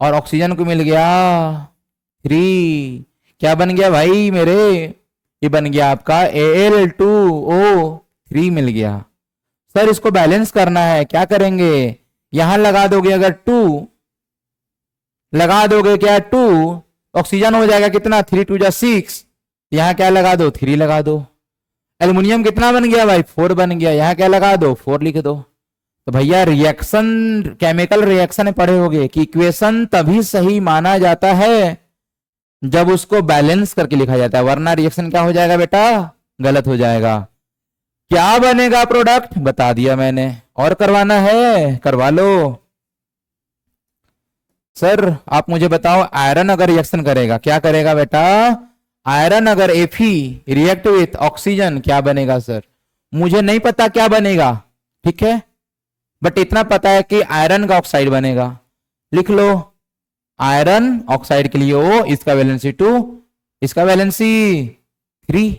और ऑक्सीजन को मिल गया 3, क्या बन गया भाई मेरे, ये बन गया आपका Al2O3 मिल गया। सर इसको बैलेंस करना है, क्या करेंगे, यहां लगा दोगे अगर 2 लगा दोगे, क्या 2, ऑक्सीजन हो जाएगा कितना, 3 2 6, यहां क्या लगा दो, 3 लगा दो। एल्युमिनियम कितना बन गया भाई, 4 बन गया, यहां क्या लगा दो, 4 लिख दो। तो भैया रिएक्शन, केमिकल रिएक्शन पढ़े होगे कि इक्वेशन तभी सही माना जाता है जब उसको बैलेंस करके लिखा जाता है, वरना रिएक्शन क्या हो जाएगा बेटा, गलत हो जाएगा। क्या बनेगा प्रोडक्ट, बता दिया मैंने, और करवाना है करवा लो। सर आप मुझे बताओ, आयरन अगर रिएक्शन करेगा क्या करेगा बेटा, आयरन अगर Fe रिएक्ट विथ ऑक्सीजन क्या बनेगा सर, मुझे नहीं पता क्या बनेगा, ठीक है, बट इतना पता है कि आयरन का ऑक्साइड बनेगा। लिख लो, आयरन ऑक्साइड के लिए O, इसका वैलेंसी 2, इसका वैलेंसी 3।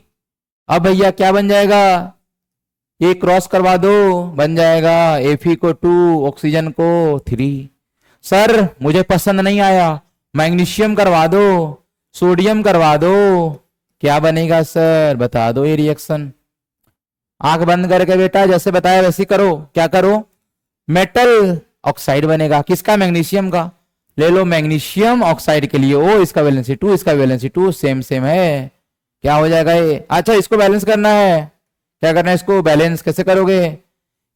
अब भैया क्या बन जाएगा, ये क्रॉस करवा दो, बन जाएगा Fe को 2, ऑक्सीजन को 3। सर मुझे पसंद नहीं आया, मैग्नीशियम करवा दो, सोडियम करवा दो, क्या बनेगा सर, बता दो ये रिएक्शन। आंख बंद करके बेटा जैसे बताया वैसे करो, क्या करो, मेटल ऑक्साइड बनेगा, किसका, मैग्नीशियम का। ले लो मैग्नीशियम ऑक्साइड के लिए O, इसका वैलेंसी 2, इसका वैलेंसी 2, सेम सेम है, क्या हो जाएगा ये। अच्छा इसको बैलेंस करना है, क्या करना है, इसको बैलेंस कैसे करोगे,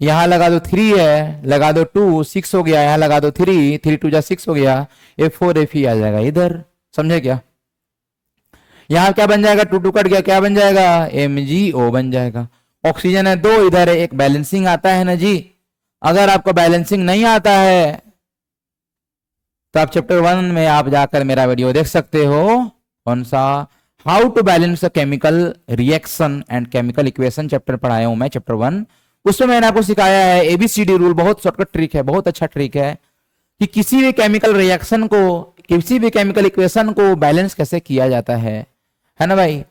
यहां लगा दो 3 है, लगा दो 2, 6 हो गया, यहां लगा दो 3, 3 2 6 हो गया, F4 Fe आ जाएगा इधर, समझे क्या। यहां क्या बन जाएगा, 2 2 कट गया, क्या बन जाएगा, MgO बन जाएगा। ऑक्सीजन है 2, इधर है एक, बैलेंसिंग आता है ना जी। अगर आपको बैलेंसिंग नहीं आता है तो आप चैप्टर 1 में आप जाकर मेरा वीडियो देख सकते हो, कौन सा, how to balance a chemical reaction and chemical equation chapter पढ़ाया हूं मैं, चैप्टर 1। उसमें मैंने आपको सिखाया है ABCD रूल, बहुत शॉर्टकट ट्रिक है, बहुत अच्छा ट्रिक है कि किसी भी केमिकल रिएक्शन को, किसी भी केमिकल इक्वेशन को बैलेंस कैसे किया जाता है ना भाई।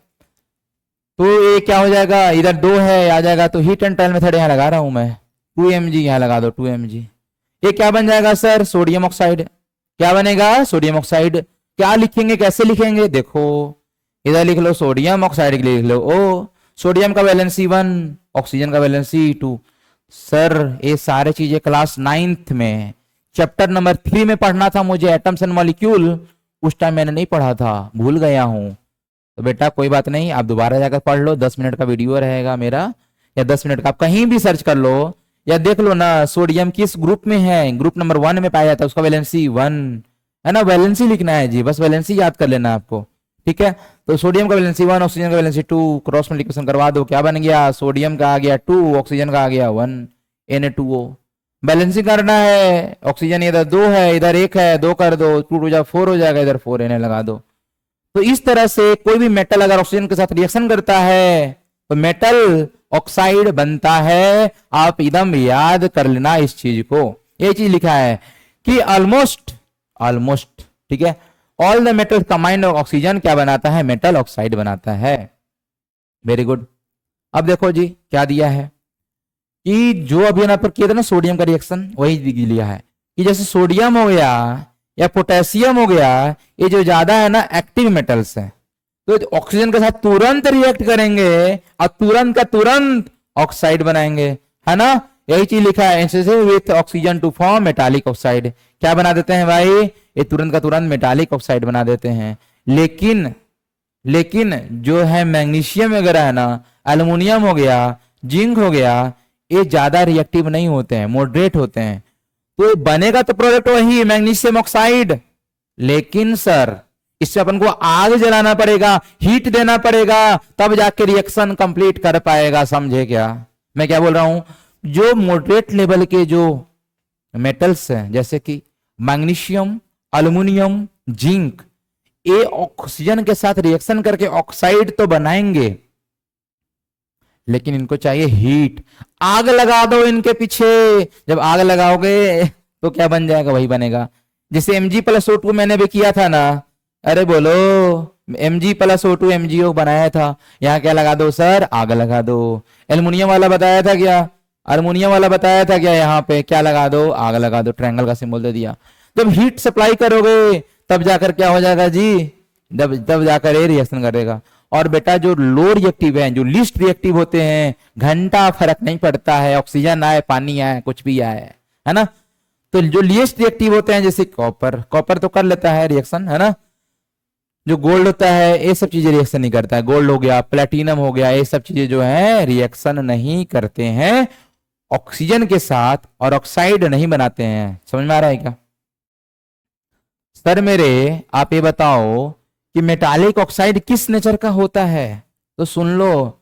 तो ये क्या हो जाएगा, इधर 2 है आ जाएगा, तो हीट एंड ट्रायल मेथड यहां लगा रहा हूं मैं, 2 mg यहां लगा दो 2 mg, ये क्या बन जाएगा सर, सोडियम ऑक्साइड, क्या बनेगा, सोडियम ऑक्साइड। क्या लिखेंगे, कैसे लिखेंगे, देखो इधर लिख लो सोडियम ऑक्साइड के लिए लिख लो O, सोडियम का वैलेंसी 1, ऑक्सीजन का वैलेंसी 2। सर ये सारे चीजें क्लास 9th में चैप्टर नंबर 3 में पढ़ना था मुझे, एटम्स एंड मॉलिक्यूल, उस टाइम मैंने नहीं पढ़ा था, भूल गया हूं। तो बेटा कोई बात नहीं, आप दोबारा जाकर पढ़ लो, 10 मिनट का वीडियो रहेगा मेरा, या 10 मिनट का, आप कहीं भी सर्च कर लो या देख लो ना, सोडियम किस ग्रुप में है, ग्रुप नंबर 1 में पाया जाता है, उसका वैलेंसी 1 है ना, वैलेंसी लिखना है जी, बस वैलेंसी याद कर लेना आपको, ठीक है। तो सोडियम का वैलेंसी 1, ऑक्सीजन का वैलेंसी 2, क्रॉस मल्टीप्लिकेशन करवा दो, क्या बन गया, सोडियम का आ गया 2, ऑक्सीजन का आ गया 1, Na2O। बैलेंसिंग करना है, ऑक्सीजन इधर 2 है, इधर 1 है, 2 कर दो, 2 हो जाए 4 हो जाएगा, इधर 4 Na लगा दो। तो इस तरह से कोई भी मेटल अगर ऑक्सीजन के साथ रिएक्शन करता है तो मेटल ऑक्साइड बनता है। आप एकदम याद कर लेना इस चीज को, ये चीज लिखा है कि ऑलमोस्ट ठीक है, all the metals combined oxygen क्या बनाता है, मेटल ऑक्साइड बनाता है। Very good. अब देखो जी क्या दिया है कि जो अभी यहाँ पर किया था ना सोडियम का रिएक्शन, वही लिया है कि जैसे सोडियम हो गया या पोटेशियम हो गया, ये जो ज्यादा है ना एक्टिव मेटल्स है, तो ऑक्सीजन के साथ तुरंत रिएक्ट करेंगे और तुरंत का तुरंत ऑक्साइड बनाएंगे, है ना, यही चीज लिखा है, with oxygen to form metallic oxide. क्या बना देते हैं भाई, ये तुरंत का तुरंत मेटालिक ऑक्साइड बना देते हैं। लेकिन जो है मैग्नीशियम वगैरह है ना, एल्युमिनियम हो गया, जिंक हो गया, ये ज्यादा रिएक्टिव नहीं होते हैं, मॉडरेट होते हैं, तो बनेगा तो प्रोडक्ट वही मैग्नीशियम ऑक्साइड, लेकिन सर इससे अपन को आग जलाना पड़ेगा, हीट देना पड़ेगा, तब जाके रिएक्शन कंप्लीट कर पाएगा, समझे क्या मैं क्या बोल रहा हूं। जो मॉडरेट लेवल के जो मेटल्स हैं जैसे कि मैग्नीशियम, एल्युमिनियम, जिंक, ये ऑक्सीजन के साथ रिएक्शन करके ऑक्साइड तो बनाएंगे, लेकिन इनको चाहिए हीट, आग लगा दो इनके पीछे, जब आग लगाओगे तो क्या बन जाएगा, वही बनेगा। जैसे Mg+O2 मैंने भी किया था ना, अरे बोलो, Mg+O2 MgO बनाया था, यहाँ क्या लगा दो सर, आग लगा दो। एल्युमिनियम वाला बताया था क्या, अल्युमिनियम वाला बताया था क्या, यहाँ पे क्या लगा दो, आग लगा दो, ट्रायंगल का सिंबल दे दिया। जब हीट सप्लाई करोगे तब जाकर क्या हो जाएगा जी, तब जाकर ये रिएक्शन करेगा। और बेटा जो लो रिएक्टिव है, जो लिस्ट रिएक्टिव होते हैं, घंटा फर्क नहीं पड़ता है, ऑक्सीजन आए, पानी आए, कुछ भी आए, है ना। तो जो लिस्ट रिएक्टिव होते हैं जैसे कॉपर तो कर लेता है रिएक्शन, है ना। जो गोल्ड होता है ये सब चीजें रिएक्शन नहीं करता है, गोल्ड हो गया, प्लेटिनम हो गया, ये सब चीजें जो है रिएक्शन नहीं करते हैं ऑक्सीजन के साथ और ऑक्साइड नहीं बनाते हैं। समझ में आ रहा है क्या सर मेरे, आप ये बताओ कि मेटालिक ऑक्साइड किस नेचर का होता है, तो सुन लो,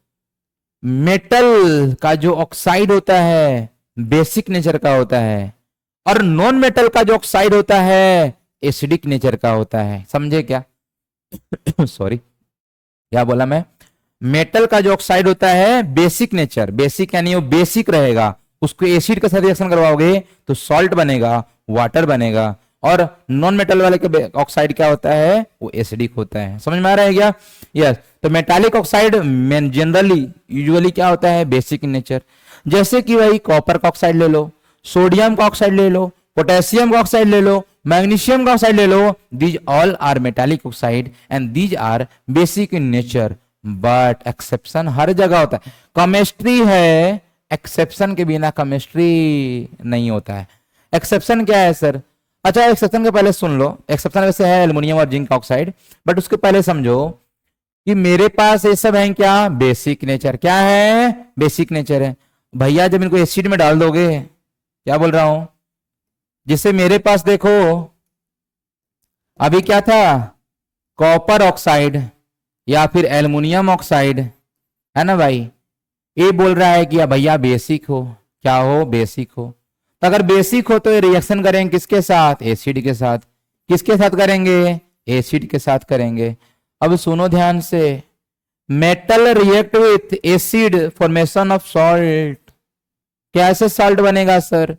मेटल का जो ऑक्साइड होता है बेसिक नेचर का होता है, और नॉन मेटल का जो ऑक्साइड होता है एसिडिक नेचर का होता है, समझे क्या सॉरी क्या बोला मैं, मेटल का जो ऑक्साइड होता है बेसिक नेचर, बेसिक यानी वो बेसिक रहेगा, उसको एसिड के साथ रिएक्शन करवाओगे तो सॉल्ट बनेगा, वाटर बनेगा। और नॉन मेटल वाले के ऑक्साइड क्या होता है, वो एसिडिक होता है। समझ में आ रहा है क्या, यस। तो मेटालिक ऑक्साइड जनरली यूजुअली क्या होता है, बेसिक इन नेचर। जैसे कि भाई कॉपर का ऑक्साइड ले लो, सोडियम का ऑक्साइड ले लो, पोटेशियम का ऑक्साइड ले लो, मैग्नीशियम का ऑक्साइड ले लो, these all are metallic oxide and these are basic in nature, but exception हर जगह होता है। केमिस्ट्री है, एक्सेप्शन के बिना केमिस्ट्री नहीं होता है। एक्सेप्शन क्या है सर, अच्छा एक्सेप्शन के पहले सुन लो, एक्सेप्शन वैसे है एल्युमिनियम और जिंक ऑक्साइड, बट उसके पहले समझो कि मेरे पास ये सब है क्या, बेसिक नेचर, क्या है, बेसिक नेचर है। भैया जब इनको एसिड में डाल दोगे, क्या बोल रहा हूं, जिससे मेरे पास देखो अभी क्या था, कॉपर ऑक्साइड या फिर एल्युमिनियम ऑक्साइड, है ना भाई, ये बोल रहा है कि भैया बेसिक हो, क्या हो, बेसिक हो। तो अगर बेसिक हो तो ये रिएक्शन करेंगे किसके साथ, एसिड के साथ। किसके साथ करेंगे, एसिड के साथ करेंगे। अब सुनो ध्यान से, metal react with acid formation of salt, कैसे सॉल्ट बनेगा सर,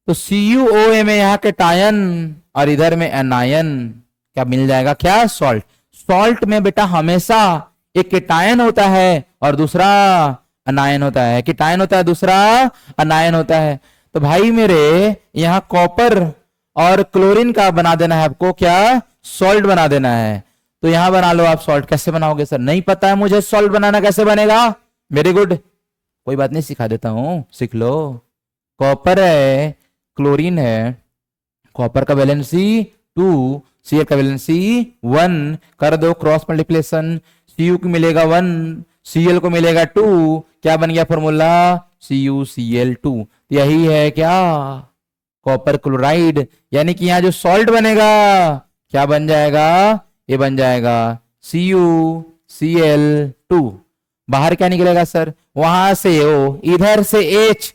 तो CuOA में यहाँ के टायन और इधर में एनायन, क्या मिल जाएगा, क्या, सॉल्ट। सॉल्ट में बेटा हमेशा एक केटायन होता है और दूसरा अनायन होता है, केटायन होता है, दूसरा अनायन होता है। तो भाई मेरे यहाँ कॉपर और क्लोरीन का बना देना है आपको, क्या, सॉल्ट बना देना है। तो यहां बना लो आप सॉल्ट। कैसे बनाओगे सर, नहीं पता है मुझे सॉल्ट बनाना कैसे बनेगा, वेरी गुड, कोई बात नहीं सिखा देता हूं, सीख लो। कॉपर है, क्लोरीन है, कॉपर का वैलेंसी 2, Cl का वैलेंसी 1, कर दो क्रॉस मल्टीप्लिकेशन, Cu को मिलेगा 1, Cl को मिलेगा 2, क्या बन गया फॉर्मूला CuCl2। यही है क्या कॉपर क्लोराइड, यानी कि यहां जो सॉल्ट बनेगा क्या बन जाएगा, ये बन जाएगा CuCl2। बाहर क्या निकलेगा सर, वहां से O, इधर से H,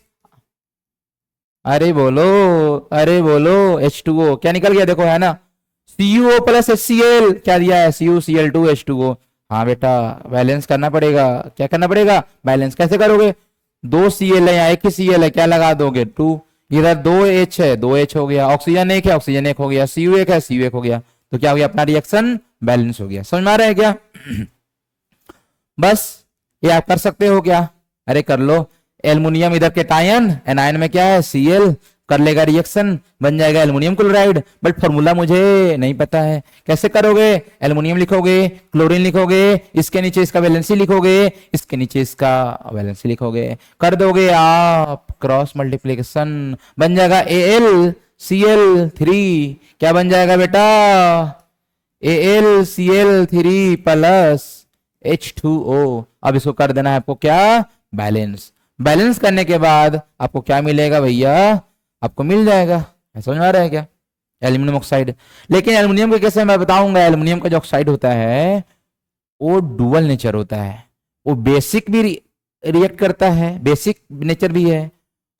अरे बोलो H2O क्या निकल गया, देखो है ना, CuO प्लस HCl क्या दिया है, CuCl2 H2O। हाँ बेटा बैलेंस करना पड़ेगा, क्या करना पड़ेगा, बैलेंस कैसे करोगे, 2 Cl है या एक ही Cl है, क्या लगा दोगे 2, इधर 2 H है 2 H हो गया, ऑक्सीजन एक है ऑक्सीजन एक हो गया, Cu एक है Cu एक हो गया, तो क्या हो गया, अपना रिएक्शन बैलेंस हो गया। समझ में आ रहा है क्या बस ये आप कर सकते हो क्या, अरे कर लो, एल्युमिनियम इधर के टायन, एनायन में क्या है Cl, कर लेगा रिएक्शन, बन जाएगा एल्युमिनियम क्लोराइड। बट फॉर्मूला मुझे नहीं पता है, कैसे करोगे, एल्युमिनियम लिखोगे, क्लोरीन लिखोगे, इसके नीचे इसका वैलेंसी लिखोगे, इसके नीचे इसका वैलेंसी लिखोगे, कर दोगे आप क्रॉस मल्टीप्लिकेशन, बन जाएगा AlCl3, क्या बन जाएगा बेटा, AlCl3 प्लस H2O। अब इसको कर देना है आपको क्या, बैलेंस, बैलेंस करने के बाद आपको क्या मिलेगा भैया, आपको मिल जाएगा, समझ में आ रहा है क्या, एल्युमिनियम ऑक्साइड। लेकिन एल्युमिनियम के कैसे मैं बताऊंगा, एल्युमिनियम का जो ऑक्साइड होता है वो डुअल नेचर होता है, वो बेसिक भी रिएक्ट करता है, बेसिक नेचर भी है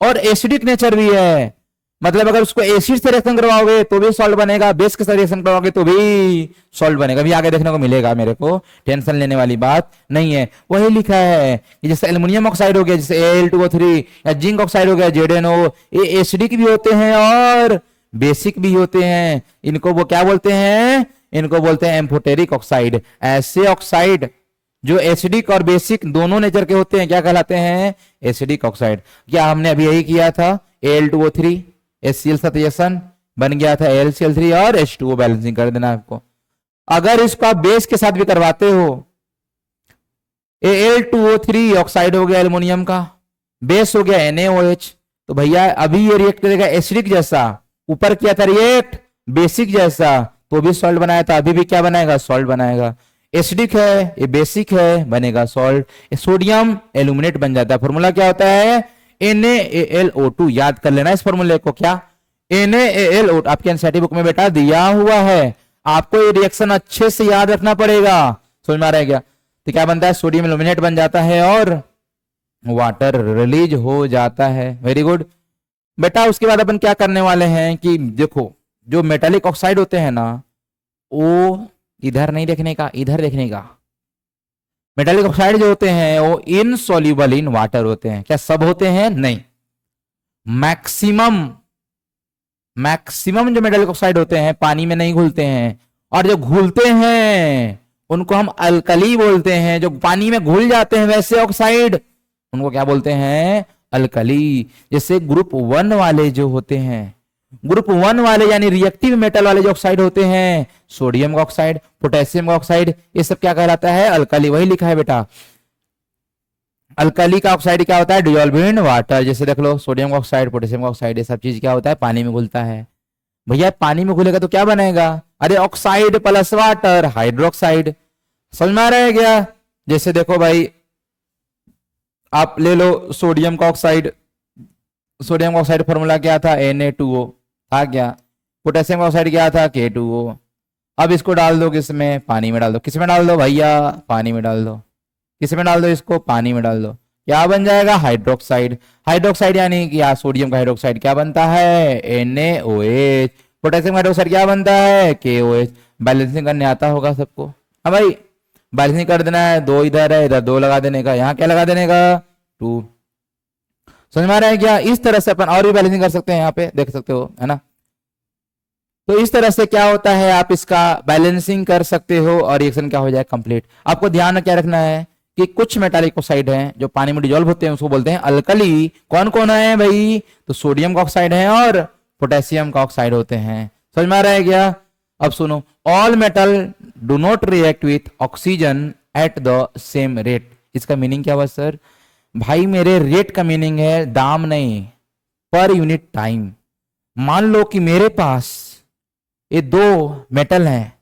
और एसिडिक नेचर भी है। मतलब अगर उसको एसिड से रिएक्शन करवाओगे तो भी सॉल्ट बनेगा, बेस के साथ रिएक्शन करवाओगे तो भी सॉल्ट बनेगा, भी आगे देखने को मिलेगा, मेरे को टेंशन लेने वाली बात नहीं है। वही लिखा है कि जैसे एल्युमिनियम ऑक्साइड हो गया, जैसे Al2O3, या जिंक ऑक्साइड हो गया ZnO, ये एसिडिक भी होते हैं और बेसिक भी होते हैं। इनको वो क्या बोलते हैं, इनको बोलते हैं एम्फोटेरिक ऑक्साइड। ऐसे ऑक्साइड जो एसिडिक और बेसिक दोनों नेचर के होते हैं क्या कहलाते हैं, एसिडिक ऑक्साइड। क्या हमने अभी यही किया था, Al2O3 HCl साथ रिएक्शन बन गया था AlCl3 और H2O, बैलेंसिंग कर देना आपको। अगर इसको आप बेस के साथ भी करवाते हो, Al2O3 ऑक्साइड हो गया एल्युमिनियम का, बेस हो गया NaOH, तो भैया अभी ये रिएक्ट करेगा एसिडिक जैसा, ऊपर किया था रिएक्ट बेसिक जैसा, तो भी सॉल्ट बनाया था, अभी भी क्या बनाएगा, सॉल्ट बनाएगा। एसिडिक है ये बेसिक है, बनेगा सॉल्ट। सोडियम एल्यूमिनेट बन जाता है। फॉर्मूला क्या होता है, NaAlO2, याद कर लेना इस फॉर्मूले को, क्या NaAlO2 आपके एनसीईआरटी बुक में बेटा दिया हुआ है, आपको ये रिएक्शन अच्छे से याद रखना पड़ेगा। समझ में आ रहा है क्या, तो क्या बनता है, सोडियम एल्यूमिनेट बन जाता है और वाटर रिलीज हो जाता है। वेरी गुड बेटा। उसके बाद अपन क्या करने वाले हैं कि देखो जो मेटालिक ऑक्साइड होते हैं ना, वो इधर नहीं देखने का, इधर देखने का। मेटालिक ऑक्साइड जो होते हैं वो इनसॉल्युबल इन वाटर होते हैं। क्या सब होते हैं, नहीं, मैक्सिमम जो मेटालिक ऑक्साइड होते हैं पानी में नहीं घुलते हैं, और जो घुलते हैं उनको हम अल्कली बोलते हैं। जो पानी में घुल जाते हैं वैसे ऑक्साइड उनको क्या बोलते हैं, अल्कली। जैसे ग्रुप 1 वाले जो होते हैं, ग्रुप 1 वाले यानी रिएक्टिव मेटल वाले जो ऑक्साइड होते हैं, सोडियम का ऑक्साइड, पोटेशियम का ऑक्साइड, ये सब क्या कहलाता है, अल्कली। वही लिखा है बेटा, अल्कली का ऑक्साइड क्या होता है, डिसॉल्व इन वाटर। जैसे देख लो सोडियम का ऑक्साइड, पोटेशियम का ऑक्साइड, ये सब चीज क्या होता है, पानी में घुलता है। भैया पानी में घुलेगा तो क्या बनेगा, अरे ऑक्साइड प्लस वाटर, हाइड्रोक्साइड। समझ में आ रहा है क्या। जैसे देखो भाई आप ले लो सोडियम का ऑक्साइड, सोडियम का ऑक्साइड फॉर्मूला क्या था, Na2O था क्या। पोटेशियम का ऑक्साइड क्या था, K2O। अब इसको डाल दो किसमें, पानी में डाल दो। किसमें डाल दो भैया, पानी में डाल दो। किसमें डाल दो, इसको पानी में डाल दो। क्या बन जाएगा, हाइड्रोक्साइड। हाइड्रोक्साइड यानी कि सोडियम का हाइड्रोक्साइड क्या बनता है, NaOH। पोटेशियम हाइड्रोक्साइड क्या बनता है, KOH। बैलेंसिंग करने आता होगा सबको। हाँ भाई बैलेंसिंग कर देना है, 2 इधर है, इधर 2 लगा देने का, यहाँ क्या लगा देने का, 2। समझ में आ रहा है क्या। इस तरह से अपन और भी बैलेंसिंग कर सकते हैं, यहाँ पे देख सकते हो है ना। तो इस तरह से क्या होता है, आप इसका बैलेंसिंग कर सकते हो और रिएक्शन क्या हो जाए, कंप्लीट। आपको ध्यान क्या रखना है कि कुछ मेटालिक ऑक्साइड हैं जो पानी में डिजोल्व होते हैं, उसको बोलते हैं अल्कली। कौन कौन है भाई, तो सोडियम का ऑक्साइड है और पोटेशियम का ऑक्साइड होते हैं। समझ में आ रहा है क्या। अब सुनो, all metal do not react with oxygen at the same rate. इसका मीनिंग क्या हुआ सर, भाई मेरे रेट का मीनिंग है दाम नहीं, पर यूनिट टाइम। मान लो कि मेरे पास ये दो मेटल हैं,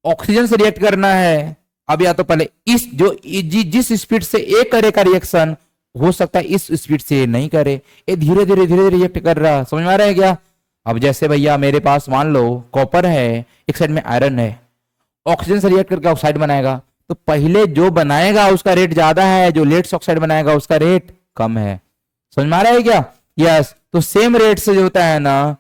ऑक्सीजन से रिएक्ट करना है। अब या तो पहले इस जो जिस स्पीड से ए करेगा रिएक्शन, हो सकता है इस स्पीड से नहीं करे, ये धीरे धीरे रिएक्ट कर रहा। समझ में आ रहा है क्या? अब जैसे भैया मेरे पास मान लो कॉपर है, एक साइड में आयरन है, ऑक्सीजन से रिएक्ट करके ऑक्साइड बनाएगा, तो पहले जो बनाएगा उसका रेट ज्यादा है, जो लेट ऑक्साइड बनाएगा उसका रेट कम है। समझ में आ रहा है क्या? यस। तो सेम रेट से जो होता है ना,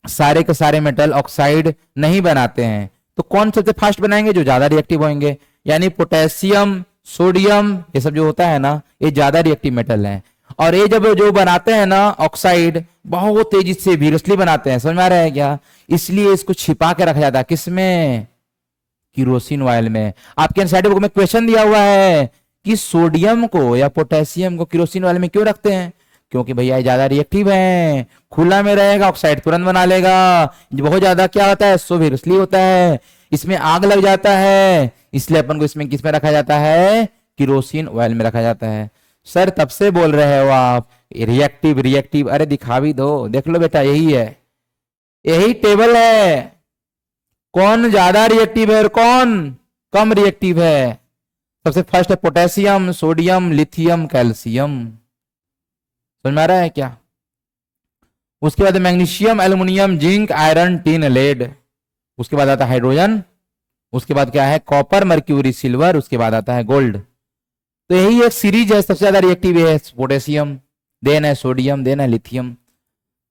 सारे के सारे मेटल ऑक्साइड नहीं बनाते हैं, तो कौन सबसे फास्ट बनाएंगे? जो ज्यादा रिएक्टिव होंगे। यानी पोटेशियम, सोडियम, ये सब जो होता है ना, ये ज्यादा रिएक्टिव मेटल हैं। और ये जब जो बनाते हैं ना ऑक्साइड, बहुत तेजी से vigorously बनाते हैं। समझ में आ रहा है क्या? इसलिए इसको छिपा के रखा जाता है। किसमें? किरोसिन ऑयल में। आपके एनसीईआरटी बुक में क्वेश्चन दिया हुआ है कि सोडियम को या पोटेशियम को किरोसिन ऑयल में क्यों रखते हैं? क्योंकि भैया ये ज्यादा रिएक्टिव है, खुला में रहेगा ऑक्साइड तुरंत बना लेगा। बहुत ज्यादा क्या होता है? सो vigorously होता है, इसमें आग लग जाता है, इसलिए अपन को इसमें किसमें रखा जाता है? किरोसिन ऑयल में रखा जाता है। सर तब से बोल रहे हो आप रिएक्टिव रिएक्टिव, अरे दिखा भी दो, देख लो बेटा, यही है, यही टेबल है। कौन ज्यादा रिएक्टिव है और कौन कम रिएक्टिव है? सबसे फर्स्ट है पोटेशियम, सोडियम, लिथियम, कैल्शियम। समझ में आ रहा है क्या? उसके बाद magnesium, aluminium, zinc, iron, tin, lead. उसके बाद आता है हाइड्रोजन। उसके बाद क्या है? Copper, mercury, silver. उसके बाद आता है गोल्ड। तो यही एक सीरीज है, सबसे ज्यादा रिएक्टिव है पोटेशियम, देन है सोडियम, देन है लिथियम।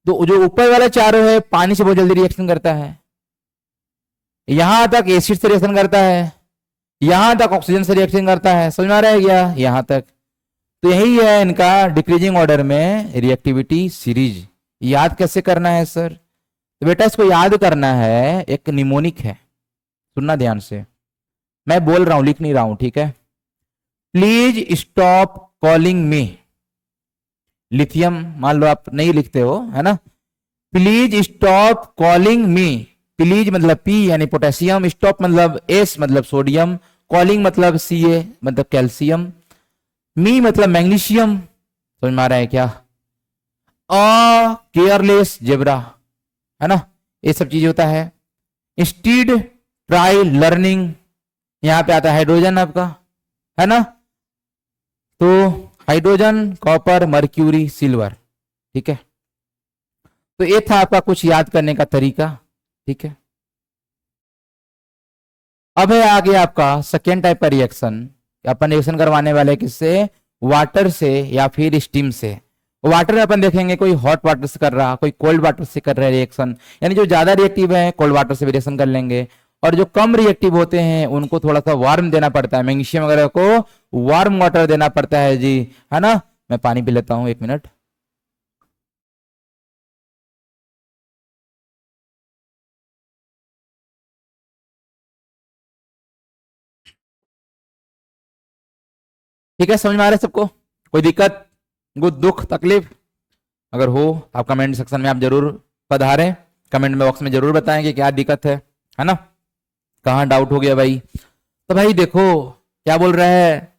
तो जो ऊपर वाला चारों है पानी से बहुत जल्दी रिएक्शन करता है, यहां तक एसिड से रिएक्शन करता है, यहां तक ऑक्सीजन से रिएक्शन करता है। समझ में आ रहा है क्या? यहां तक। तो यही है इनका डिक्रीजिंग ऑर्डर में रिएक्टिविटी सीरीज। याद कैसे करना है सर? तो बेटा इसको याद करना है, एक निमोनिक है, सुनना ध्यान से, मैं बोल रहा हूं, लिख नहीं रहा हूं, ठीक है? Please stop calling me. Lithium मान लो आप नहीं लिखते हो, है ना? Please stop calling me. Please मतलब पी यानी पोटेशियम, स्टॉप मतलब एस मतलब सोडियम, कॉलिंग मतलब सी ए मतलब कैल्शियम, मी मतलब मैग्नीशियम। समझ में आ रहा है क्या? केयरलेस जेब्रा, है ना? ये सब चीज होता है। इंस्टीड ट्राई लर्निंग, यहां पे आता है हाइड्रोजन आपका, है ना? तो हाइड्रोजन, कॉपर, मर्क्यूरी, सिल्वर, ठीक है? तो ये था आपका कुछ याद करने का तरीका, ठीक है? अब है आगे आपका सेकेंड टाइप का रिएक्शन। अपन रिएक्शन करवाने वाले किससे? वाटर से या फिर स्टीम से। वाटर अपन देखेंगे, कोई हॉट वाटर से कर रहा, कोई कोल्ड वाटर से कर रहा है रिएक्शन, यानी जो ज्यादा रिएक्टिव है कोल्ड वाटर से भी रिएक्शन कर लेंगे, और जो कम रिएक्टिव होते हैं उनको थोड़ा सा वार्म देना पड़ता है, मैग्नीशियम वगैरह को वार्म वाटर देना पड़ता है जी, है ना? मैं पानी पी लेता हूं, एक मिनट। ठीक है, समझ में आ रहा है सबको? कोई दिक्कत, कुछ दुख, तकलीफ अगर हो आप कमेंट सेक्शन में आप जरूर पधारें, कमेंट बॉक्स में जरूर बताएं कि क्या दिक्कत है ना? कहाँ डाउट हो गया भाई? तो भाई देखो क्या बोल रहा है,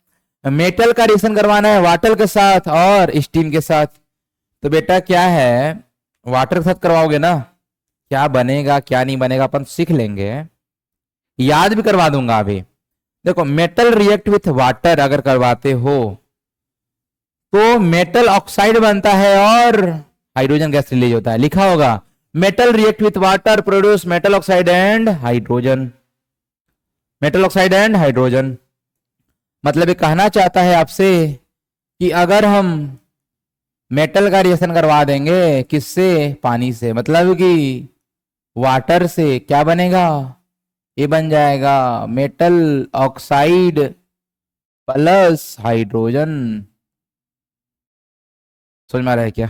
मेटल का रिएक्शन करवाना है वाटर के साथ और स्टीम के साथ। तो बेटा क्या है, वाटर के साथ करवाओगे ना, क्या बनेगा क्या नहीं बनेगा अपन सीख लेंगे, याद भी करवा दूंगा अभी। देखो मेटल रिएक्ट विथ वाटर अगर करवाते हो तो मेटल ऑक्साइड बनता है और हाइड्रोजन गैस रिलीज होता है। लिखा होगा metal react with water produce metal oxide and hydrogen, metal oxide and hydrogen. मतलब ये कहना चाहता है आपसे कि अगर हम मेटल का रिएक्शन करवा देंगे किससे? पानी से, मतलब कि वाटर से क्या बनेगा? ये बन जाएगा मेटल ऑक्साइड प्लस हाइड्रोजन। समझ में आ रहा है क्या?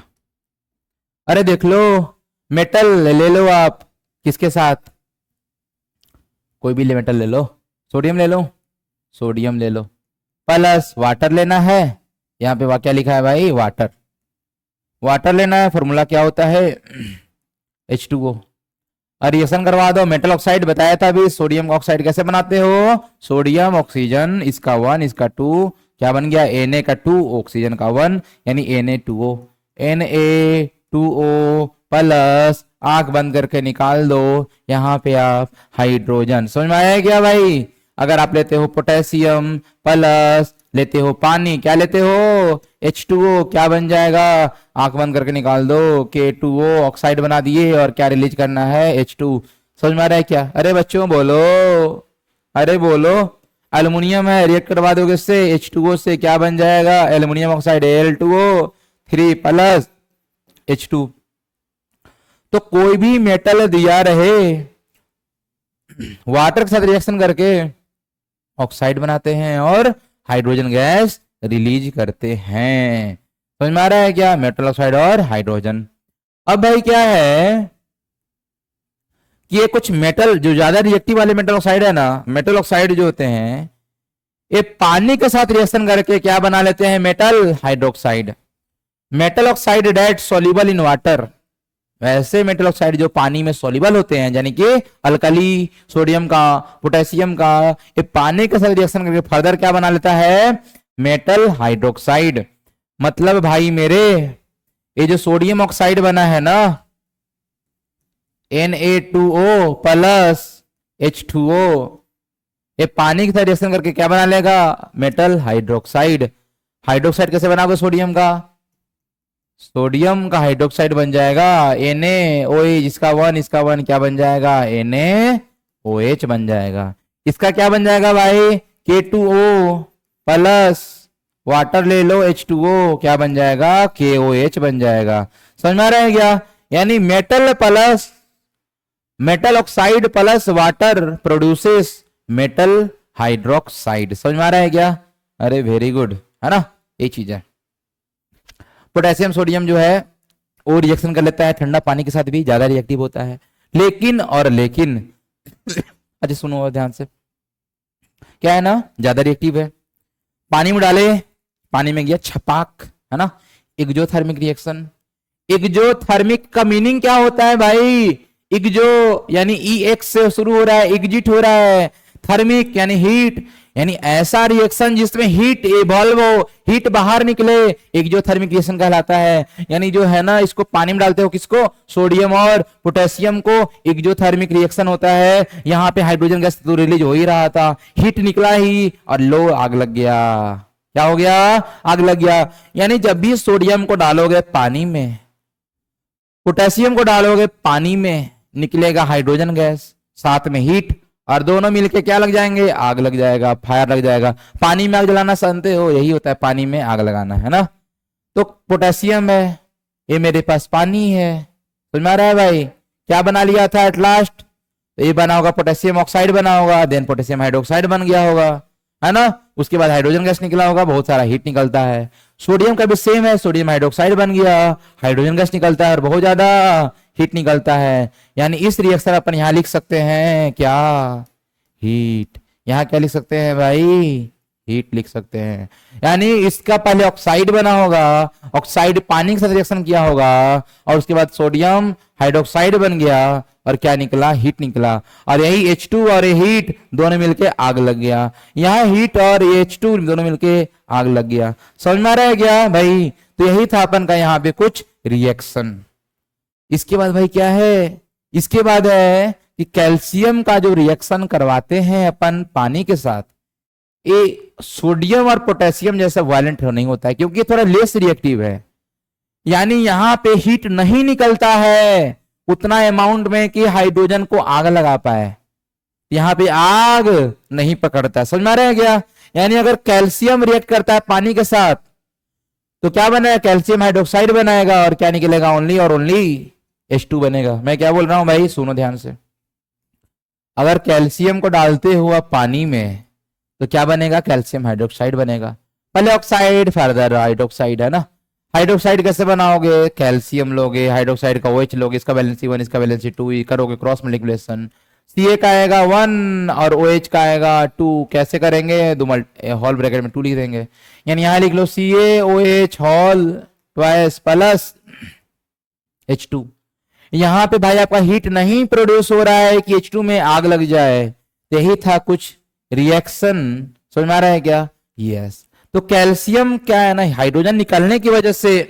अरे देख लो, मेटल ले लो आप, किसके साथ? कोई भी मेटल ले लो, सोडियम ले लो, सोडियम ले लो, प्लस वाटर लेना है। यहाँ पे क्या लिखा है भाई? वाटर, वाटर लेना है। फॉर्मूला क्या होता है? H2O। और रिएक्शन करवा दो, मेटल ऑक्साइड बताया था अभी, सोडियम ऑक्साइड कैसे बनाते हो? सोडियम ऑक्सीजन, इसका 1 इसका 2, क्या बन गया? Na का 2 ऑक्सीजन का 1 यानी Na2O, Na2O प्लस आंख बंद करके निकाल दो, यहाँ पे आप हाइड्रोजन। समझ में आया क्या भाई? अगर आप लेते हो पोटेशियम प्लस लेते हो पानी, क्या लेते हो? H2O, क्या बन जाएगा? आंख बंद करके निकाल दो, K2O ऑक्साइड बना दिए, और क्या रिलीज करना है? H2। समझ में आ रहा है क्या? अरे बच्चों बोलो, अरे बोलो। एल्युमिनियम है, रिएक्ट करवा दोगे इससे, H2O से, क्या बन जाएगा? Aluminium oxide, Al2O 3 plus H2। तो कोई भी मेटल दिया रहे, वाटर के साथ रिएक्शन करके ऑक्साइड बनाते हैं और हाइड्रोजन गैस रिलीज करते हैं। समझ में आ रहा है क्या? मेटल ऑक्साइड और हाइड्रोजन। अब भाई क्या है कि ये कुछ मेटल जो ज्यादा रिएक्टिव वाले मेटल ऑक्साइड है ना, मेटल ऑक्साइड जो होते हैं, ये पानी के साथ रिएक्शन करके क्या बना लेते हैं? Metal hydroxide. Metal oxide that soluble in water. वैसे मेटल ऑक्साइड जो पानी में सॉल्युबल होते हैं, यानी कि अल्कली, सोडियम का, पोटेशियम का, ये पानी के साथ रिएक्शन करके फर्दर क्या बना लेता है? Metal hydroxide. मतलब भाई मेरे, ये जो सोडियम ऑक्साइड बना है ना, Na2O प्लस H2O, ये पानी के साथ रिएक्शन करके क्या बना लेगा? Metal hydroxide. हाइड्रोक्साइड कैसे बनाओगे सोडियम का? सोडियम का हाइड्रोक्साइड बन जाएगा NaOH, इसका 1 इसका 1 क्या बन जाएगा? NaOH बन जाएगा। इसका क्या बन जाएगा भाई? K2O प्लस वाटर ले लो H2O, क्या बन जाएगा? KOH बन जाएगा। समझ में आ रहा है क्या? यानी metal plus metal oxide plus water produces metal hydroxide. समझ में आ रहा है क्या? अरे वेरी गुड, है ना? ये चीज है। पोटेशियम सोडियम जो है वो रिएक्शन कर लेता है ठंडा पानी के साथ, भी ज्यादा रिएक्टिव होता है। लेकिन और लेकिन अच्छा सुनो ध्यान से, क्या है ना, ज्यादा रिएक्टिव है। पानी में डाले, पानी में गया छपाक, है ना, एक्सोथर्मिक रिएक्शन। एक्सोथर्मिक का मीनिंग क्या होता है भाई? एक्सो यानी EX से शुरू हो रहा है, एग्जिट हो रहा है। थर्मिक यानी हीट, यानी ऐसा रिएक्शन जिसमें हीट इवॉल्व हो, हीट बाहर निकले, एक्सोथर्मिक रिएक्शन कहलाता है। यानी जो है ना, इसको पानी में डालते हो, किसको? सोडियम और पोटेशियम को, एक्सोथर्मिक रिएक्शन होता है। यहाँ पे हाइड्रोजन गैस तो रिलीज हो ही रहा था, हीट निकला ही और लो आग लग गया। क्या हो गया? आग लग गया। यानी जब भी सोडियम को डालोगे पानी में, पोटेशियम को डालोगे पानी में, निकलेगा हाइड्रोजन गैस, साथ में हीट, और दोनों मिलके क्या लग जाएंगे? आग लग जाएगा, फायर लग जाएगा। पानी में आग जलाना जानते हो, यही होता है पानी में आग लगाना, है ना। तो पोटेशियम है, ये मेरे पास पानी है, समझ में आ रहा है भाई? क्या बना लिया था एट लास्ट? तो ये बना होगा पोटेशियम ऑक्साइड बना होगा, देन पोटेशियम हाइड्रोक्साइड बन गया होगा, है ना। उसके बाद हाइड्रोजन गैस निकला होगा, बहुत सारा हीट निकलता है। सोडियम का भी सेम है, सोडियम हाइड्रोक्साइड बन गया, हाइड्रोजन गैस निकलता है और बहुत ज्यादा हीट निकलता है। यानी इस रिएक्शन अपन यहां लिख सकते हैं क्या? हीट। यहां क्या लिख सकते हैं भाई? हीट लिख सकते हैं। यानी इसका पहले ऑक्साइड बना होगा, ऑक्साइड पानी के साथ रिएक्शन किया होगा, और उसके बाद सोडियम हाइड्रोक्साइड बन गया, और क्या निकला? हीट निकला। और यही H2 और ये हीट दोनों मिलके आग लग गया। यहाँ हीट और H2 दोनों मिलके आग लग गया। समझ में आ रहा है क्या भाई? तो यही था अपन का यहाँ पे कुछ रिएक्शन। इसके बाद भाई क्या है? इसके बाद है कि कैल्शियम का जो रिएक्शन करवाते हैं अपन पानी के साथ, ये सोडियम और पोटेशियम जैसा वायलेंट नहीं होता है, क्योंकि थोड़ा लेस रिएक्टिव है। यानी यहां पे हीट नहीं निकलता है उतना अमाउंट में कि हाइड्रोजन को आग लगा पाए। यहां पे आग नहीं पकड़ता। समझ में आ रहा है क्या? यानी अगर कैल्शियम रिएक्ट करता है पानी के साथ तो क्या बनेगा? कैल्शियम हाइड्रोक्साइड बनाएगा, और क्या निकलेगा? ओनली और ओनली H2 बनेगा। मैं क्या बोल रहा हूं भाई? सुनो ध्यान से। अगर कैल्शियम को डालते हुआ पानी में तो क्या बनेगा? कैल्शियम हाइड्रोक्साइड बनेगा। पहले ऑक्साइड, फर्दर हाइड्रोक्साइड, है ना। हाइड्रोक्साइड कैसे बनाओगे? कैल्शियम लोगे, हाइड्रोक्साइड का OH लोगे, इसका वैलेंसी 1 इसका वैलेंसी 2, करोगे क्रॉस मल्टीप्लिकेशन, Ca का आएगा 1 और OH का आएगा 2। कैसे करेंगे? दो होल ब्रैकेट में 2 लिख देंगे। यानी यहां लिख लो CaOH whole twice plus H2। यहां पे भाई आपका हीट नहीं प्रोड्यूस हो रहा है कि H2 में आग लग जाए। यही था कुछ रिएक्शन। समझ में आ रहा है क्या? यस। तो कैल्शियम क्या है ना, हाइड्रोजन निकलने की वजह से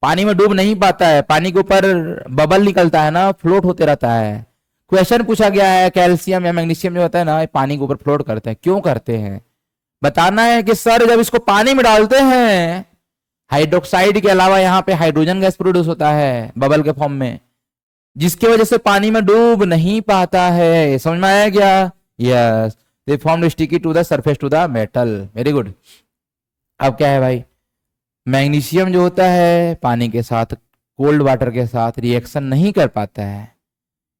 पानी में डूब नहीं पाता है, पानी के ऊपर बबल निकलता है ना, फ्लोट होते रहता है। क्वेश्चन पूछा गया है कैल्शियम या मैग्नीशियम जो होता है ना, ये पानी के ऊपर फ्लोट करते हैं, क्यों करते हैं बताना है कि सर जब इसको पानी में डालते हैं हाइड्रोक्साइड के अलावा यहाँ पे हाइड्रोजन गैस प्रोड्यूस होता है बबल के फॉर्म में, जिसकी वजह से पानी में डूब नहीं पाता है। समझ में आया क्या? Yes, they form sticky to the surface to the metal. Very good. अब क्या है भाई, मैग्नीशियम जो होता है पानी के साथ कोल्ड वाटर के साथ रिएक्शन नहीं कर पाता है,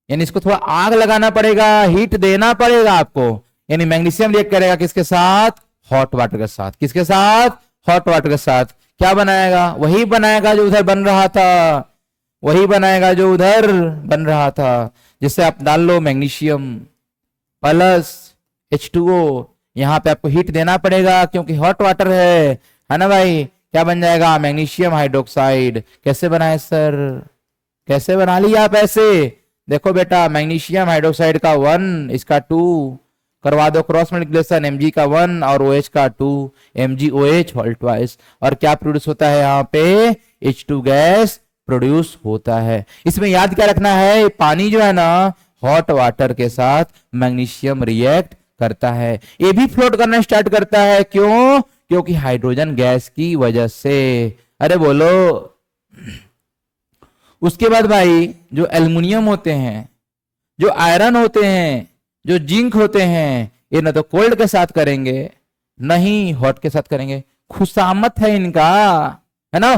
यानी इसको थोड़ा आग लगाना पड़ेगा, हीट देना पड़ेगा आपको। यानी मैग्नीशियम रिएक्ट करेगा किसके साथ? हॉट वाटर के साथ। किसके साथ? हॉट वाटर के साथ। क्या बनाएगा? वही बनाएगा जो उधर बन रहा था, वही बनाएगा जो उधर बन रहा था। जिससे आप डाल लो मैग्नीशियम प्लस H2O, यहाँ पे आपको हीट देना पड़ेगा क्योंकि हॉट वाटर है ना भाई। क्या बन जाएगा? Magnesium hydroxide. कैसे बनाए सर? कैसे बना लिया आप ऐसे? देखो बेटा, मैग्नीशियम हाइड्रोक्साइड का 1, इसका 2 करवा दो क्रॉस मल्टीप्लिकेशन, Mg का 1 और OH का 2, MgOH होल ट्वाइस। और क्या प्रोड्यूस होता है यहाँ पे? H2 गैस प्रोड्यूस होता है। इसमें याद क्या रखना है, पानी जो है ना हॉट वाटर के साथ मैग्नीशियम रिएक्ट करता है, ये भी फ्लोट करना स्टार्ट करता है। क्यों? क्योंकि हाइड्रोजन गैस की वजह से। अरे बोलो। उसके बाद भाई जो एल्युमिनियम होते हैं, जो आयरन होते हैं, जो जिंक होते हैं, ये ना तो कोल्ड के साथ करेंगे नहीं हॉट के साथ करेंगे। खुशामत है इनका, है ना।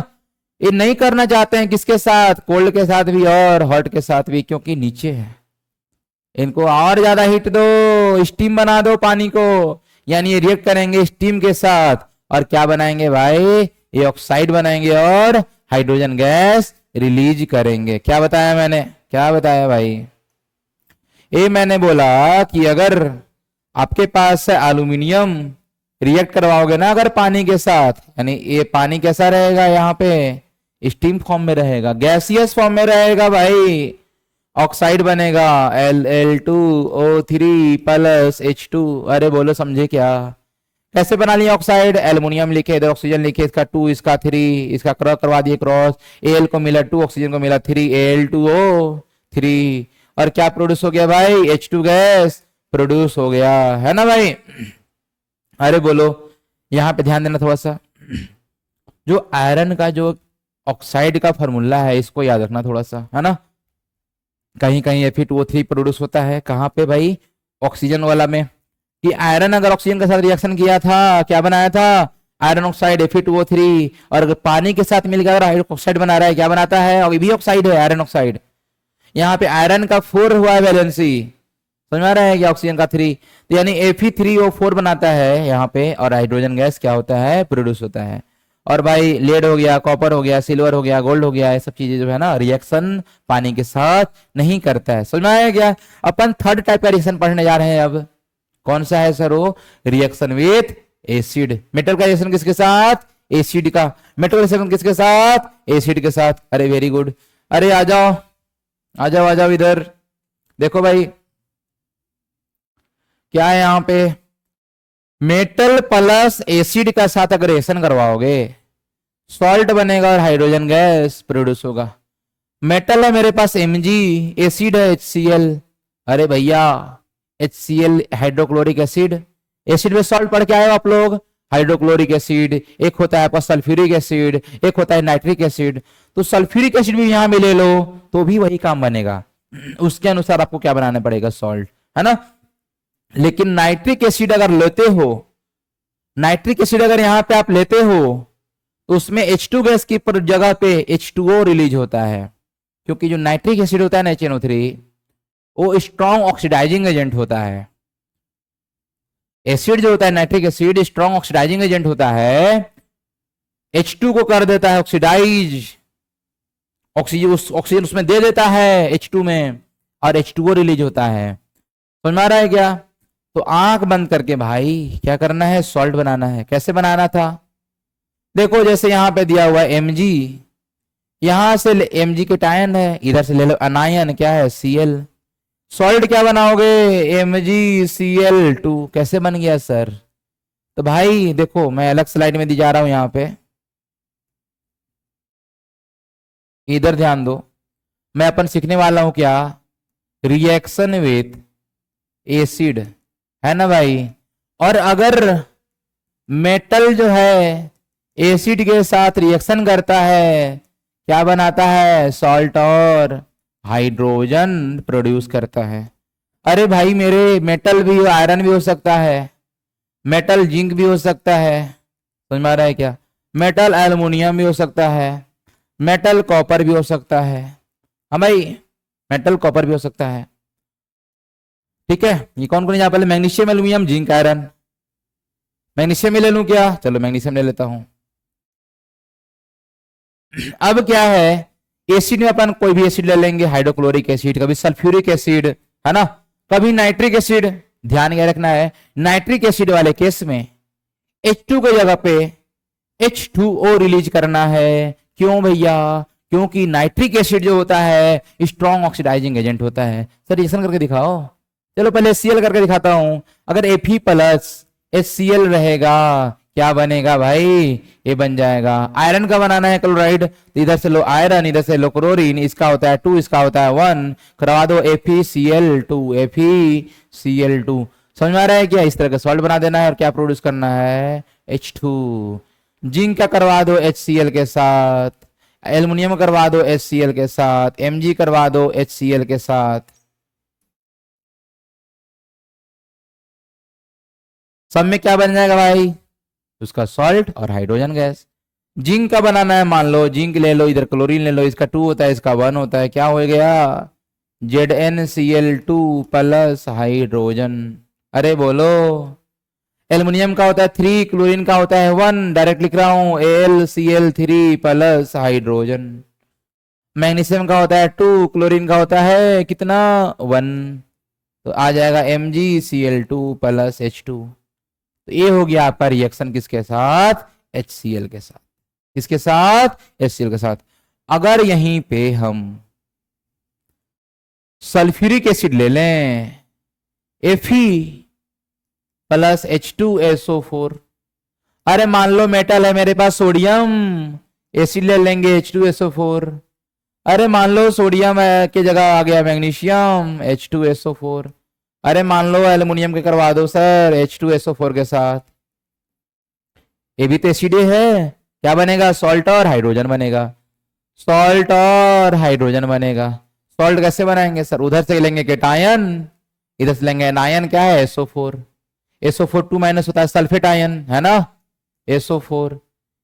ये नहीं करना चाहते हैं किसके साथ? कोल्ड के साथ भी और हॉट के साथ भी, क्योंकि नीचे है। इनको और ज्यादा हीट दो, स्टीम बना दो पानी को, यानी ये रिएक्ट करेंगे स्टीम के साथ और क्या बनाएंगे भाई? ये ऑक्साइड बनाएंगे और हाइड्रोजन गैस रिलीज करेंगे। क्या बताया मैंने? क्या बताया भाई? ये मैंने बोला कि अगर आपके पास एल्यूमिनियम रिएक्ट करवाओगे ना अगर पानी के साथ, यानी ये पानी कैसा रहेगा? यहाँ पे स्टीम फॉर्म में रहेगा, गैसियस फॉर्म में रहेगा भाई। ऑक्साइड बनेगा Al2O3 प्लस H2। अरे बोलो समझे क्या? कैसे बना लिया ऑक्साइड? एल्युमिनियम लिखे, इधर ऑक्सीजन लिखे, इसका 2 इसका 3, इसका क्रॉस करवा दिए क्रॉस, Al को मिला 2, ऑक्सीजन को मिला 3, Al2O3। और क्या प्रोड्यूस हो गया भाई? H2 गैस प्रोड्यूस हो गया, है ना भाई। अरे बोलो, यहां पे ध्यान देना थोड़ा सा। जो आयरन का जो ऑक्साइड का फॉर्मूला है इसको याद रखना थोड़ा सा, है ना। कहीं कहीं Fe2O3 प्रोड्यूस होता है, कहां पे भाई? ऑक्सीजन वाला में। कि आयरन अगर ऑक्सीजन के साथ रिएक्शन किया था, क्या बनाया था? Iron oxide Fe2O3। और अगर पानी के साथ मिलकर अगर आयरन ऑक्साइड बना रहा है, क्या बनाता है? और ये भी ऑक्साइड है, आयरन ऑक्साइड। यहाँ पे आयरन का 4 हुआ है वैलेंसी, समझ में आ रहा है? कि ऑक्सीजन का 3, तो यानी Fe3O4 बनाता है यहाँ पे, और हाइड्रोजन गैस क्या होता है? प्रोड्यूस होता है। और भाई लेड हो गया, कॉपर हो गया, सिल्वर हो गया, गोल्ड हो गया, ये सब चीजें जो है ना रिएक्शन पानी के साथ नहीं करता है। समझ में आया क्या? अपन थर्ड टाइप का रिएक्शन पढ़ने जा रहे हैं अब। कौन सा है सर वो? Reaction with acid. मेटल का रिएक्शन किसके साथ? एसिड का। मेटल रिएक्शन किसके साथ? एसिड के साथ। अरे वेरी गुड। अरे आ जाओ आ जाओ आ जाओ इधर। देखो भाई क्या है यहाँ पे, मेटल प्लस एसिड का साथ अगर रिएक्शन करवाओगे सॉल्ट बनेगा और हाइड्रोजन गैस प्रोड्यूस होगा। मेटल है मेरे पास Mg, एसिड है HCl। अरे भैया HCl हाइड्रोक्लोरिक एसिड, एसिड में सॉल्ट पढ़ के आए हो आप लोग? Hydrochloric acid. एक होता है आपका सल्फ्यूरिक एसिड, एक होता है नाइट्रिक एसिड। तो सल्फ्यूरिक एसिड भी यहां में ले लो तो भी वही काम बनेगा, उसके अनुसार आपको क्या बनाना पड़ेगा? सॉल्ट, है ना। लेकिन नाइट्रिक एसिड अगर लेते हो, नाइट्रिक एसिड अगर यहां पे आप लेते हो तो उसमें H2 गैस की जगह पे H2O रिलीज होता है, क्योंकि जो नाइट्रिक एसिड होता है ना HNO3 वो स्ट्रॉन्ग ऑक्सीडाइजिंग एजेंट होता है। एसिड जो होता है nitric acid strong oxidising agent होता है, H2 को कर देता है ऑक्सीडाइज, ऑक्सीजन उसमें दे देता है H2 में और H2O रिलीज होता है। समझ में आ रहा है क्या? तो आंख बंद करके भाई क्या करना है? सॉल्ट बनाना है। कैसे बनाना था? देखो जैसे यहां पे दिया हुआ है Mg, यहां से Mg के टायन है, इधर से ले लो अनायन, क्या है? Cl। सॉल्ट क्या बनाओगे? MgCl2। कैसे बन गया सर? तो भाई देखो मैं अलग स्लाइड में दी जा रहा हूं यहाँ पे। इधर ध्यान दो, मैं अपन सीखने वाला हूं क्या, रिएक्शन विथ एसिड, है ना भाई। और अगर मेटल जो है एसिड के साथ रिएक्शन करता है, क्या बनाता है, सॉल्ट और हाइड्रोजन प्रोड्यूस करता है। अरे भाई मेरे मेटल भी आयरन भी हो सकता है, मेटल जिंक भी हो सकता है, समझ में आ रहा है क्या, मेटल एल्युमिनियम भी हो सकता है, मेटल कॉपर भी हो सकता है। हाँ भाई, मेटल कॉपर भी हो सकता है। ठीक है, ये कौन कौन यहाँ पहले, magnesium aluminium zinc iron. Magnesium में ले लूं क्या, चलो मैग्नीशियम ले लेता हूं। अब क्या है, एसिड में अपन कोई भी एसिड ले लेंगे, हाइड्रोक्लोरिक एसिड, कभी सल्फ्यूरिक एसिड, है ना, कभी नाइट्रिक एसिड। ध्यान क्या रखना है, नाइट्रिक एसिड वाले केस में H2 की जगह पे H2O रिलीज करना है। क्यों भैया, क्योंकि नाइट्रिक एसिड जो होता है स्ट्रॉन्ग ऑक्सीडाइजिंग एजेंट होता है। सर रिएक्शन करके दिखाओ, चलो पहले HCl करके दिखाता हूं। अगर Fe प्लस HCl रहेगा, क्या बनेगा भाई, ये बन जाएगा। आयरन का बनाना है क्लोराइड, तो इधर से लो आयरन, इधर से लो क्लोरीन, इसका होता है 2, इसका होता है 1, करवा दो FeCl2, FeCl2। समझ में आ रहा है क्या, इस तरह का सॉल्ट बना देना है और क्या प्रोड्यूस करना है, H2। जिंक का करवा दो HCl के साथ, एल्युमिनियम करवा दो HCl के साथ, Mg करवा दो HCl के साथ। सब में क्या बन जाएगा भाई, उसका सॉल्ट और हाइड्रोजन गैस। जिंक का बनाना है, मान लो जिंक ले लो, इधर क्लोरीन ले लो, इसका 2 होता है, इसका 1 होता है, क्या हो गया, ZnCl2 प्लस हाइड्रोजन। अरे बोलो, एल्युमिनियम का होता है 3, क्लोरीन का होता है 1, डायरेक्ट लिख रहा हूं AlCl3 प्लस हाइड्रोजन। मैग्नीशियम का होता है 2, क्लोरीन का होता है कितना, 1, तो आ जाएगा MgCl2 प्लस H2। तो ये हो गया आपका रिएक्शन किसके साथ, HCl के साथ। किसके साथ, HCl के साथ। अगर यहीं पे हम सल्फ्यूरिक एसिड ले लें, Fe प्लस H2SO4। अरे मान लो मेटल है मेरे पास सोडियम, एसिड ले लेंगे H2SO4। अरे मान लो सोडियम की जगह आ गया मैग्नीशियम, H2SO4। अरे मान लो एल्युमिनियम के करवा दो सर H2SO4 के साथ, ये भी तो एसिड है, क्या बनेगा, सॉल्ट और हाइड्रोजन बनेगा, सॉल्ट और हाइड्रोजन बनेगा। सॉल्ट कैसे बनाएंगे सर, उधर से लेंगे केटायन, इधर से लेंगे एनायन, क्या है SO4, SO4 2 माइनस होता है सल्फेट आयन, है ना, SO4,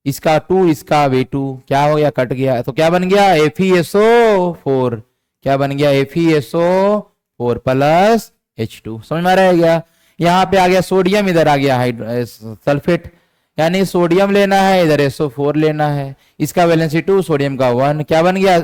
इसका 2, इसका V2, क्या हो गया, कट गया, तो क्या बन गया, FeSO4, क्या बन गया, FeSO4 प्लस H2। समझ में आ रहा है क्या, यहाँ पे आ गया सोडियम, इधर आ गया सल्फेट, यानी सोडियम लेना है, इधर SO4 लेना है, इसका वैलेंसी 2, सोडियम का 1, क्या बन गया,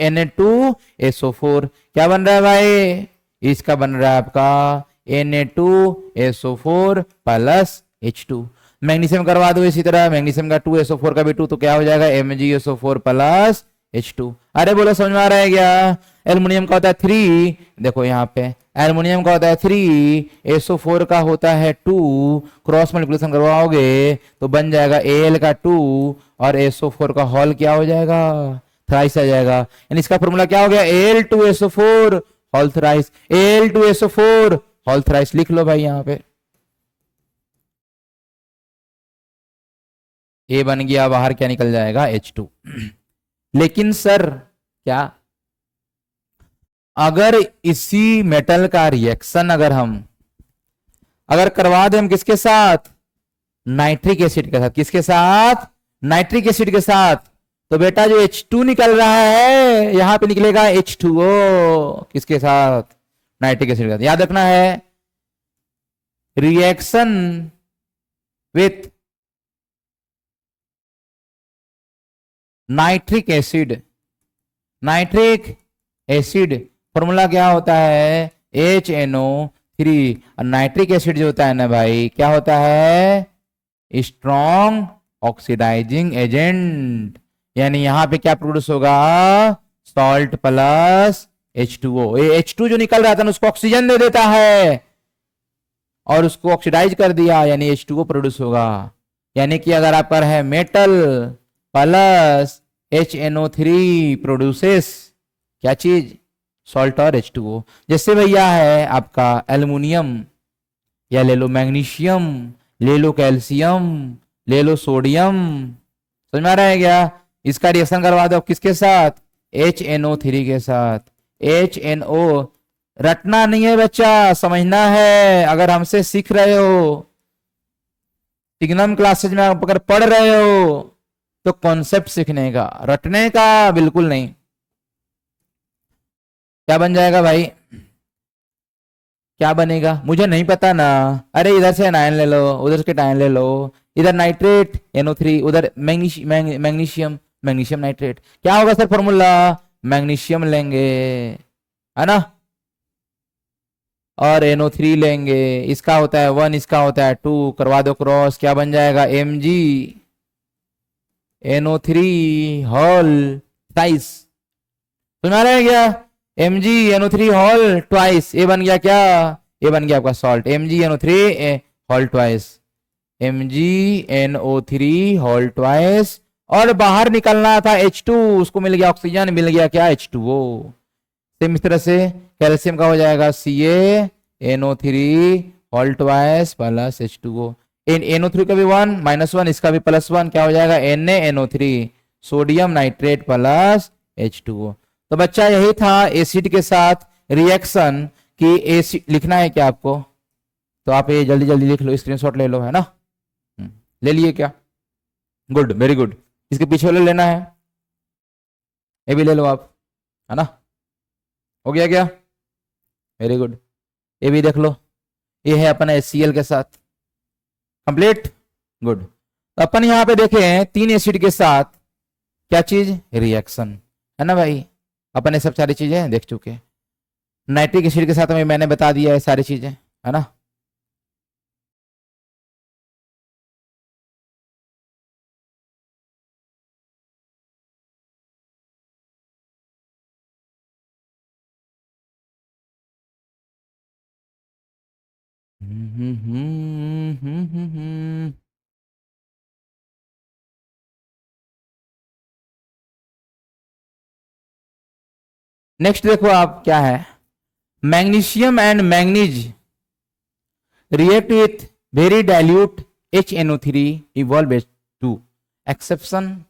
Na2SO4। क्या बन रहा है भाई, इसका बन रहा है आपका Na2SO4 प्लस H2। मैग्नीशियम करवा दो इसी तरह, मैग्नीशियम का 2SO4 का भी 2, तो क्या हो जाएगा MgSO4 प्लस H2। अरे बोलो समझ में आ रहा है क्या, एल्युमिनियम का होता है 3, देखो यहाँ पे एल्युमिनियम का होता है 3, SO4 का होता है 2, क्रॉस मल्टीप्लिकेशन करवाओगे तो बन जाएगा Al का 2 और SO4 का होल क्या हो जाएगा, थ्राइस आ जाएगा। यानी इसका फॉर्मूला क्या हो गया, Al2SO4 whole thrice, Al2SO4 whole thrice. लिख लो भाई यहाँ पे, ए बन गया, बाहर क्या निकल जाएगा, H2। लेकिन सर क्या, अगर इसी मेटल का रिएक्शन अगर करवा दें हम किसके साथ, नाइट्रिक एसिड के साथ, किसके साथ, नाइट्रिक एसिड के साथ, तो बेटा जो H2 निकल रहा है यहां पे निकलेगा H2O, किसके साथ, नाइट्रिक एसिड के साथ। याद रखना है, reaction with nitric acid, nitric acid formula क्या होता है, HNO3। और नाइट्रिक एसिड जो होता है ना भाई, क्या होता है, स्ट्रॉन्ग ऑक्सीडाइजिंग एजेंट। यानी यहां पे क्या प्रोड्यूस होगा, सॉल्ट प्लस H2O। ये H2 जो निकल रहा था ना उसको ऑक्सीजन दे देता है और उसको ऑक्सीडाइज कर दिया, यानी H2O प्रोड्यूस होगा। यानी कि अगर आपका है मेटल प्लस HNO3 प्रोड्यूसेस क्या चीज, सॉल्ट और H2O। जैसे भैया है आपका एल्युमिनियम, या ले लो मैग्नीशियम, ले लो कैल्शियम, ले लो सोडियम, समझ में आ रहा है क्या। इसका रिएक्शन करवा दो किसके साथ, HNO3 के साथ। HNO रटना नहीं है बच्चा, समझना है। अगर हमसे सीख रहे हो, सिग्नम क्लासेज में अगर पढ़ रहे हो, तो कॉन्सेप्ट सीखने का, रटने का बिल्कुल नहीं। क्या बन जाएगा भाई, क्या बनेगा, मुझे नहीं पता ना। अरे इधर से नाइन ले लो, उधर से टाइन ले लो, इधर नाइट्रेट NO3, उधर मैग्नीशियम मैग्नीशियम नाइट्रेट। क्या होगा सर फॉर्मूला, मैग्नीशियम लेंगे है ना, और NO3 लेंगे। इसका होता है 1, इसका होता है 2, करवा दो क्रॉस, क्या बन जाएगा Mg NO3 होल ट्वाइस। सुना रहे क्या, Mg NO3 होल ट्वाइस। ये बन गया क्या, ये बन गया आपका salt, Mg NO3 whole twice, Mg NO3 whole twice. और बाहर निकलना था H2, उसको मिल गया ऑक्सीजन, मिल गया क्या H2O। सेम इस तरह से कैल्शियम का हो जाएगा CaNO3 whole twice plus H2O। NO3 का भी 1 -1, इसका भी +1, क्या हो जाएगा NaNO3 sodium nitrate plus H2O। तो बच्चा यही था एसिड के साथ रिएक्शन की। एसिड लिखना है क्या आपको, तो आप ये जल्दी जल्दी लिख लो, स्क्रीनशॉट ले लो, है ना। ले लिए क्या, गुड, वेरी गुड। इसके पीछे वाले लेना है, ये भी ले लो आप, है ना। हो गया क्या, वेरी गुड। ये भी देख लो, ये है अपना HCl के साथ, कंप्लीट, गुड। तो अपन यहां पे देखें 3 एसिड के साथ क्या चीज, रिएक्शन, है ना भाई। अपन ये सब सारी चीजें देख चुके। नाइट्रिक एसिड के साथ में मैंने बता दिया है सारी चीजें, है ना। नेक्स्ट देखो आप क्या है, magnesium and manganese react with very dilute HNO3 evolve H2। Exception,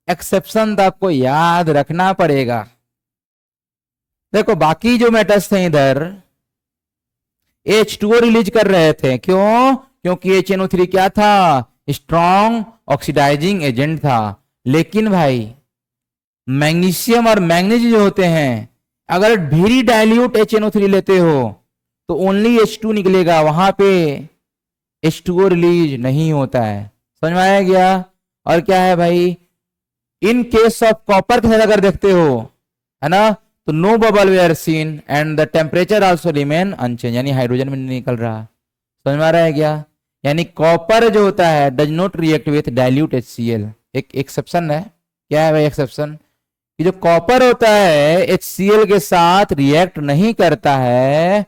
exception तो आपको याद रखना पड़ेगा। देखो बाकी जो मेटल्स थे इधर H2O रिलीज कर रहे थे, क्यों, क्योंकि HNO3 क्या था, स्ट्रॉन्ग ऑक्सीडाइजिंग एजेंट था। लेकिन भाई मैग्नीशियम और मैग्नीज जो होते हैं, अगर वेरी डाइल्यूट HNO3 लेते हो तो ओनली H2 निकलेगा, वहां पे H2O रिलीज नहीं होता है, समझ में आया गया। और क्या है भाई, इन केस ऑफ कॉपर के साथ अगर देखते हो, है ना, तो no bubble were seen and the temperature also remain unchange, यानी हाइड्रोजन में नहीं निकल रहा, समझ में आ रहा है क्या। यानी कॉपर जो होता है does not react with dilute HCl। एक एक्सेप्शन है, क्या है भाई एक्सेप्शन, कि जो कॉपर होता है HCl के साथ रिएक्ट नहीं करता है,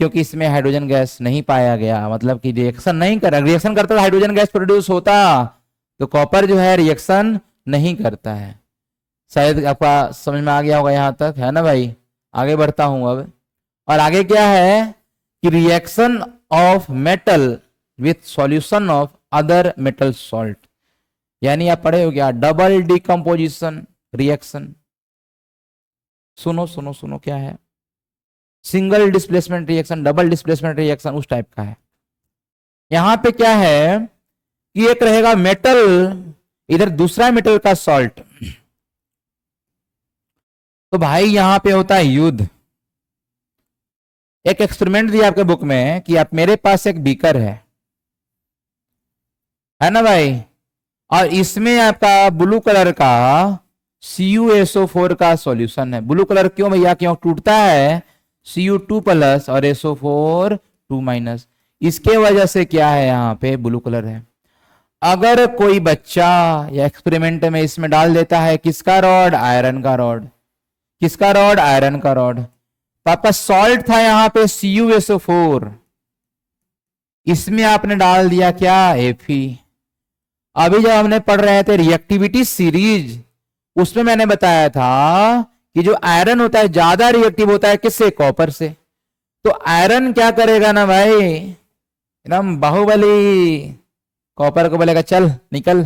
क्योंकि इसमें हाइड्रोजन गैस नहीं पाया गया, मतलब कि रिएक्शन नहीं कर, रिएक्शन करता तो हाइड्रोजन गैस प्रोड्यूस होता, तो कॉपर जो है रिएक्शन नहीं करता है। शायद आपका समझ में आ गया होगा यहां तक, है ना भाई। आगे बढ़ता हूं अब, और आगे क्या है कि reaction of metal with solution of other metal salt, यानी आप पढ़े हो क्या, डबल डिकम्पोजिशन रिएक्शन। सुनो सुनो सुनो, क्या है, single displacement reaction, double displacement reaction, उस टाइप का है। यहां पे क्या है कि एक रहेगा मेटल, इधर दूसरा मेटल का सॉल्ट। तो भाई यहां पे होता है युद्ध। एक एक्सपेरिमेंट दिया आपके बुक में कि आप, मेरे पास एक बीकर है ना भाई, और इसमें आपका ब्लू कलर का CuSO4 का सॉल्यूशन है। ब्लू कलर क्यों भैया, क्यों टूटता है Cu2 प्लस और SO4 2 माइनस, इसके वजह से क्या है यहाँ पे ब्लू कलर है। अगर कोई बच्चा या एक्सपेरिमेंट में इसमें डाल देता है किसका रॉड, आयरन का रॉड, किसका रॉड, आयरन का रॉड, तो आपका सॉल्ट था यहाँ पे CuSO4, इसमें आपने डाल दिया क्या Fe। अभी जब हमने पढ़ रहे थे रिएक्टिविटी सीरीज, उसमें मैंने बताया था कि जो आयरन होता है ज्यादा रिएक्टिव होता है किससे, कॉपर से। तो आयरन क्या करेगा ना भाई, एकदम बाहुबली, कॉपर को बोलेगा चल निकल,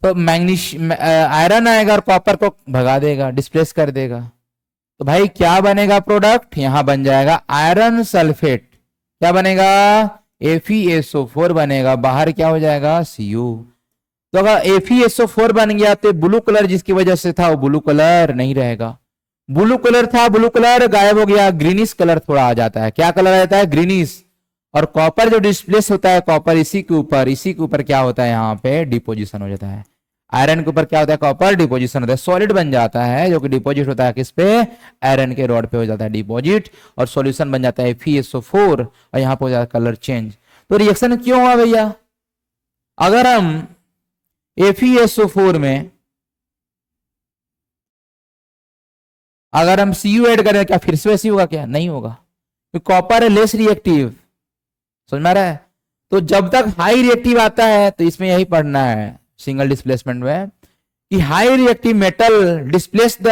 तो आयरन आएगा और कॉपर को भगा देगा, डिस्प्लेस कर देगा। तो भाई क्या बनेगा प्रोडक्ट, यहां बन जाएगा आयरन सल्फेट। क्या बनेगा, FeSO4 बनेगा, बाहर क्या हो जाएगा, Cu। तो अगर FeSO4 बन गया तो ब्लू कलर जिसकी वजह से था वो ब्लू कलर नहीं रहेगा। ब्लू कलर था, ब्लू कलर गायब हो गया, ग्रीनिश कलर थोड़ा आ जाता है। क्या कलर आता है, ग्रीनिश। और कॉपर जो डिस्प्लेस होता है, कॉपर इसी के ऊपर क्या होता है, यहाँ पे डिपोजिशन हो जाता है। आयरन के ऊपर क्या होता है, कॉपर डिपोजिशन होता है, सॉलिड बन जाता है, जो कि डिपोजिट होता है किस पे, आयरन के रॉड पे हो जाता है डिपोजिट, और सॉल्यूशन बन जाता है FeSO4, और यहाँ पे हो जाता है कलर चेंज। तो रिएक्शन क्यों हुआ भैया, अगर हम FeSO4 में अगर हम Cu ऐड करें, क्या फिर से वैसे होगा, क्या नहीं होगा, क्योंकि कॉपर है लेस रिएक्टिव, समझ में आ रहा है। तो जब तक हाई रिएक्टिव आता है, तो इसमें यही पढ़ना है सिंगल डिस्प्लेसमेंट में, कि high reactive metal displace the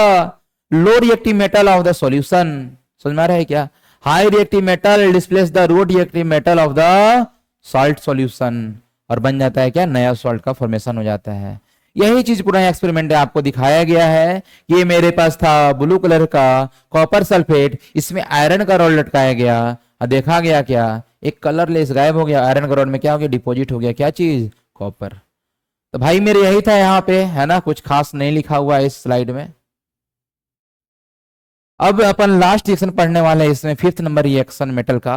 low reactive metal of the solution. समझ में आ रहा है क्या, high reactive metal displace the low reactive metal of the salt solution, और बन जाता है क्या, नया सॉल्ट का फॉर्मेशन हो जाता है। यही चीज पूरा एक्सपेरिमेंट में आपको दिखाया गया है। ये मेरे पास था ब्लू कलर का कॉपर सल्फेट, इसमें आयरन का रॉड लटकाया गया, और देखा गया क्या, एक कलरलेस गायब हो गया, आयरन का रॉड में क्या हो गया, डिपॉजिट हो गया, क्या चीज, कॉपर। तो भाई मेरे यही था यहाँ पे, है ना, कुछ खास नहीं लिखा हुआ है इस स्लाइड में। अब अपन लास्ट रिएक्शन पढ़ने वाले हैं इसमें, 5th नंबर रिएक्शन मेटल का,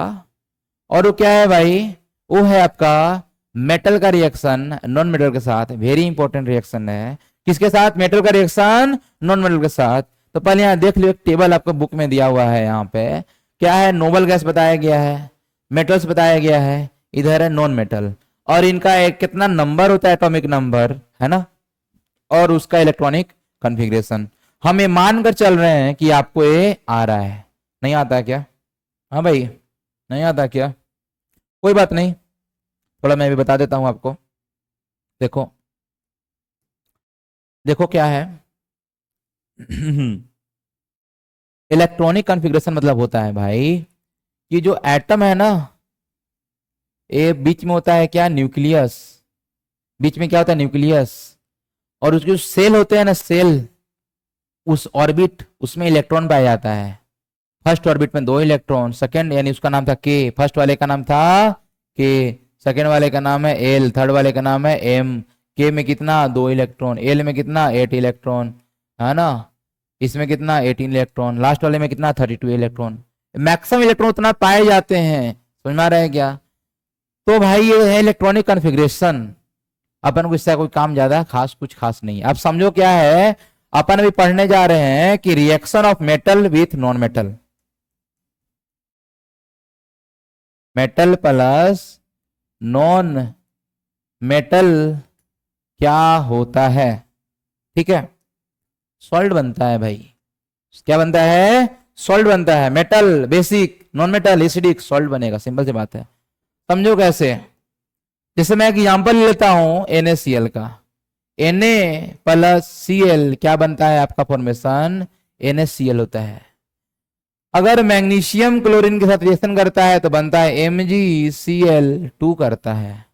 और वो क्या है भाई, वो है आपका मेटल का रिएक्शन नॉन मेटल के साथ। वेरी इंपॉर्टेंट रिएक्शन है, किसके साथ, मेटल का रिएक्शन नॉन मेटल के साथ। तो पहले यहाँ देख लो, एक टेबल आपको बुक में दिया हुआ है, यहाँ पे क्या है, नोबल गैस बताया गया है, मेटल्स बताया गया है, इधर है नॉन मेटल, और इनका एक कितना नंबर होता है, एटॉमिक नंबर, है ना, और उसका इलेक्ट्रॉनिक कॉन्फ़िगरेशन। हम ये मानकर चल रहे हैं कि आपको ये आ रहा है, नहीं आता है क्या, हाँ भाई नहीं आता क्या, कोई बात नहीं, थोड़ा मैं भी बता देता हूं आपको। देखो देखो क्या है इलेक्ट्रॉनिक कॉन्फ़िगरेशन मतलब होता है भाई कि जो एटम है ना, ये बीच में होता है क्या, न्यूक्लियस, बीच में क्या होता है, न्यूक्लियस, और उसके जो सेल होते हैं ना, सेल, उस ऑर्बिट, उसमें इलेक्ट्रॉन पाया जाता है। फर्स्ट ऑर्बिट में 2 इलेक्ट्रॉन, सेकंड यानी उसका नाम था के, फर्स्ट वाले का नाम था के, सेकंड वाले का नाम है एल, थर्ड वाले का नाम है एम। के में कितना, 2 इलेक्ट्रॉन, एल में कितना, 8 इलेक्ट्रॉन, है ना, इसमें कितना, 18 इलेक्ट्रॉन, लास्ट वाले में कितना, 32 इलेक्ट्रॉन। मैक्सिमम इलेक्ट्रॉन उतना पाए जाते हैं, समझ में आ रहा है क्या। तो भाई ये है इलेक्ट्रॉनिक कॉन्फ़िगरेशन, अपन को इससे कोई काम ज्यादा खास कुछ खास नहीं है। आप समझो क्या है, अपन अभी पढ़ने जा रहे हैं कि reaction of metal with non metal, metal plus non metal क्या होता है, ठीक है, सॉल्ट बनता है भाई। क्या बनता है, सॉल्ट बनता है, metal basic, non metal acidic, salt बनेगा, सिंपल सी बात है। समझो कैसे, जैसे मैं एक एग्जांपल लेता हूं NaCl का, Na प्लस Cl क्या बनता है आपका फॉर्मेशन, NaCl होता है। अगर मैग्नीशियम क्लोरीन के साथ रिएक्शन करता है तो बनता है MgCl2 करता है,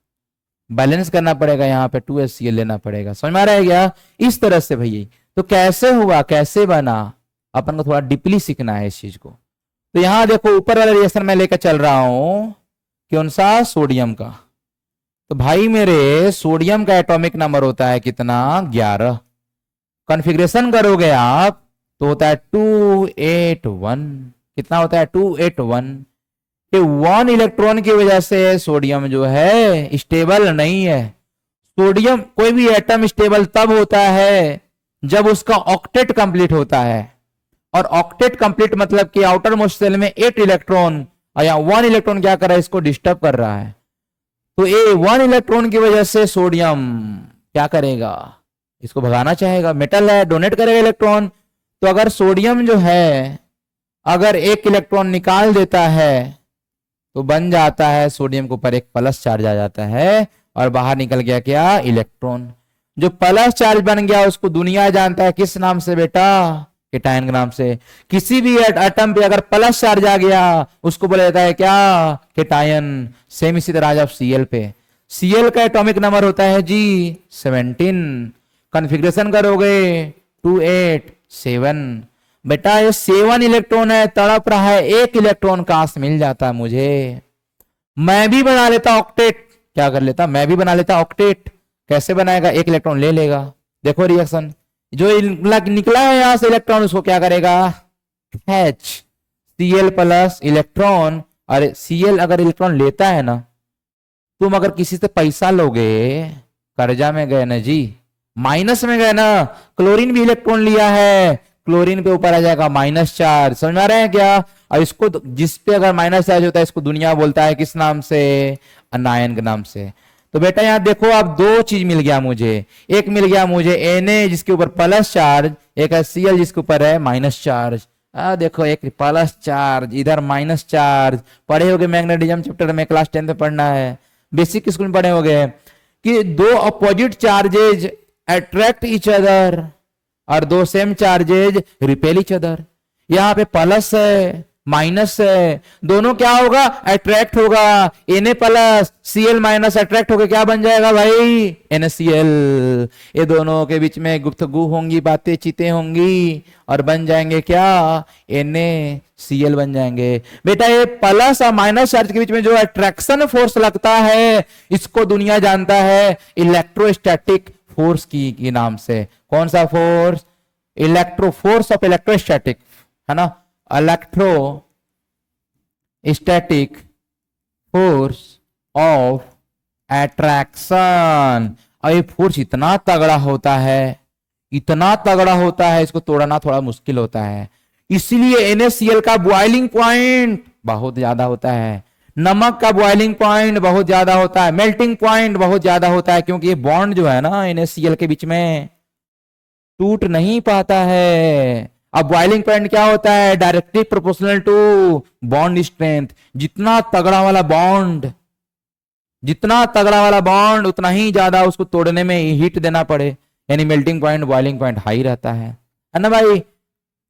बैलेंस करना पड़ेगा, यहाँ पे 2HCl लेना पड़ेगा, समझ में आ रहा है क्या, इस तरह से भैया। तो कैसे हुआ, कैसे बना, अपन को थोड़ा डीपली सीखना है इस चीज को। तो यहां देखो ऊपर वाला रिएक्शन मैं लेकर चल रहा हूं, कौन सा, सोडियम का। तो भाई मेरे सोडियम का एटॉमिक नंबर होता है कितना, 11। कॉन्फ़िगरेशन करोगे आप तो होता है 281, कितना होता है, 281। ये 1 इलेक्ट्रॉन की वजह से सोडियम जो है स्टेबल नहीं है। सोडियम, कोई भी एटम स्टेबल तब होता है जब उसका ऑक्टेट कंप्लीट होता है, और ऑक्टेट कंप्लीट मतलब कि आउटर मोस्ट सेल में 8 इलेक्ट्रॉन, और यहाँ 1 इलेक्ट्रॉन क्या कर रहा है, इसको डिस्टर्ब कर रहा है। तो ये 1 इलेक्ट्रॉन की वजह से सोडियम क्या करेगा, इसको भगाना चाहेगा, मेटल है, डोनेट करेगा इलेक्ट्रॉन। तो अगर सोडियम जो है अगर 1 इलेक्ट्रॉन निकाल देता है तो बन जाता है सोडियम के ऊपर एक प्लस चार्ज आ जाता है, और बाहर निकल गया क्या, इलेक्ट्रॉन। जो प्लस चार्ज बन गया उसको दुनिया जानता है किस नाम से बेटा, केटायन के नाम से। किसी भी एटम पे अगर प्लस चार्ज आ गया उसको बोला जाता है क्या, केटायन। सेम इसी तरह जब सीएल पे, सीएल का एटॉमिक नंबर होता है जी 17, कॉन्फ़िगरेशन करोगे 287। बेटा ये 7 इलेक्ट्रॉन है, तड़प रहा है, 1 इलेक्ट्रॉन कहां से मिल जाता मुझे। मैं भी बना लेता ऑक्टेट, क्या कर लेता, मैं भी बना लेता ऑक्टेट। कैसे बनाएगा, 1 इलेक्ट्रॉन ले लेगा। देखो रिएक्शन, जो निकला है यहां से इलेक्ट्रॉन उसको क्या करेगा, एच, सीएल प्लस इलेक्ट्रॉन। अरे सीएल अगर इलेक्ट्रॉन लेता है ना, तुम अगर किसी से पैसा लोगे, कर्जा में गए ना जी, माइनस में गए ना। क्लोरीन भी इलेक्ट्रॉन लिया है, क्लोरीन पे ऊपर आ जाएगा माइनस चार्ज, समझ में आ रहा है क्या। और इसको जिस पे अगर माइनस चार्ज होता है इसको दुनिया बोलता है किस नाम से, अनायन के नाम से। तो बेटा यहां देखो आप, 2 चीज मिल गया मुझे। एक मिल गया मुझे Na जिसके ऊपर प्लस चार्ज, एक है Cl जिसके ऊपर है माइनस चार्ज। देखो एक प्लस चार्ज, इधर माइनस चार्ज। पढ़े होगे मैग्नेटिज्म चैप्टर में, क्लास 10 में पढ़ना है, बेसिक स्कूल में पढ़े होगे कि 2 opposite charges attract each other और 2 same charges repel each other. यहां पे प्लस है माइनस है, दोनों क्या होगा, अट्रैक्ट होगा। Na plus Cl minus attract होकर क्या बन जाएगा भाई, NaCl। ये दोनों के बीच में गुफ्तगू होंगी, बातें चीतें होंगी और बन जाएंगे क्या, NaCl बन जाएंगे। बेटा ये प्लस और माइनस चार्ज के बीच में जो अट्रैक्शन फोर्स लगता है इसको दुनिया जानता है इलेक्ट्रोस्टैटिक फोर्स की नाम से। कौन सा force, electro force of electrostatic, है ना, इलेक्ट्रोस्टैटिक फोर्स ऑफ अट्रैक्शन। और ये फोर्स इतना तगड़ा होता है, इतना तगड़ा होता है, इसको तोड़ना थोड़ा मुश्किल होता है। इसलिए NaCl का बॉइलिंग पॉइंट बहुत ज्यादा होता है, नमक का बॉइलिंग पॉइंट बहुत ज्यादा होता है, मेल्टिंग पॉइंट बहुत ज्यादा होता है, क्योंकि ये बॉन्ड जो है ना NaCl के बीच में टूट नहीं पाता है। अब बॉइलिंग पॉइंट क्या होता है, directly proportional to bond strength. जितना तगड़ा वाला बॉन्ड, जितना तगड़ा वाला बॉन्ड उतना ही ज्यादा उसको तोड़ने में हीट देना पड़े, यानी melting point boiling point high रहता है ना भाई। तो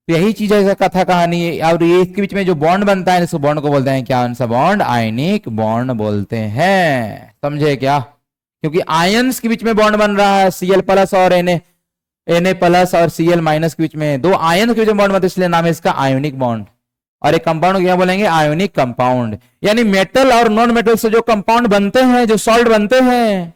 यही चीज है कथा कहानी। और ये इसके बीच में जो बॉन्ड बनता है इसको बॉन्ड को बोलते हैं क्या, सा बॉन्ड आयनिक बॉन्ड बोलते हैं, समझे क्या। क्योंकि आयंस के बीच में बॉन्ड बन रहा है, Cl प्लस और Na प्लस और Cl माइनस के बीच में 2 आयन के बीच में बॉन्ड बनता है, इसलिए नाम है इसका आयोनिक बॉन्ड। और एक कंपाउंड को क्या बोलेंगे, आयोनिक कंपाउंड। यानी मेटल और नॉन मेटल से जो कंपाउंड बनते हैं, जो सॉल्ट बनते हैं,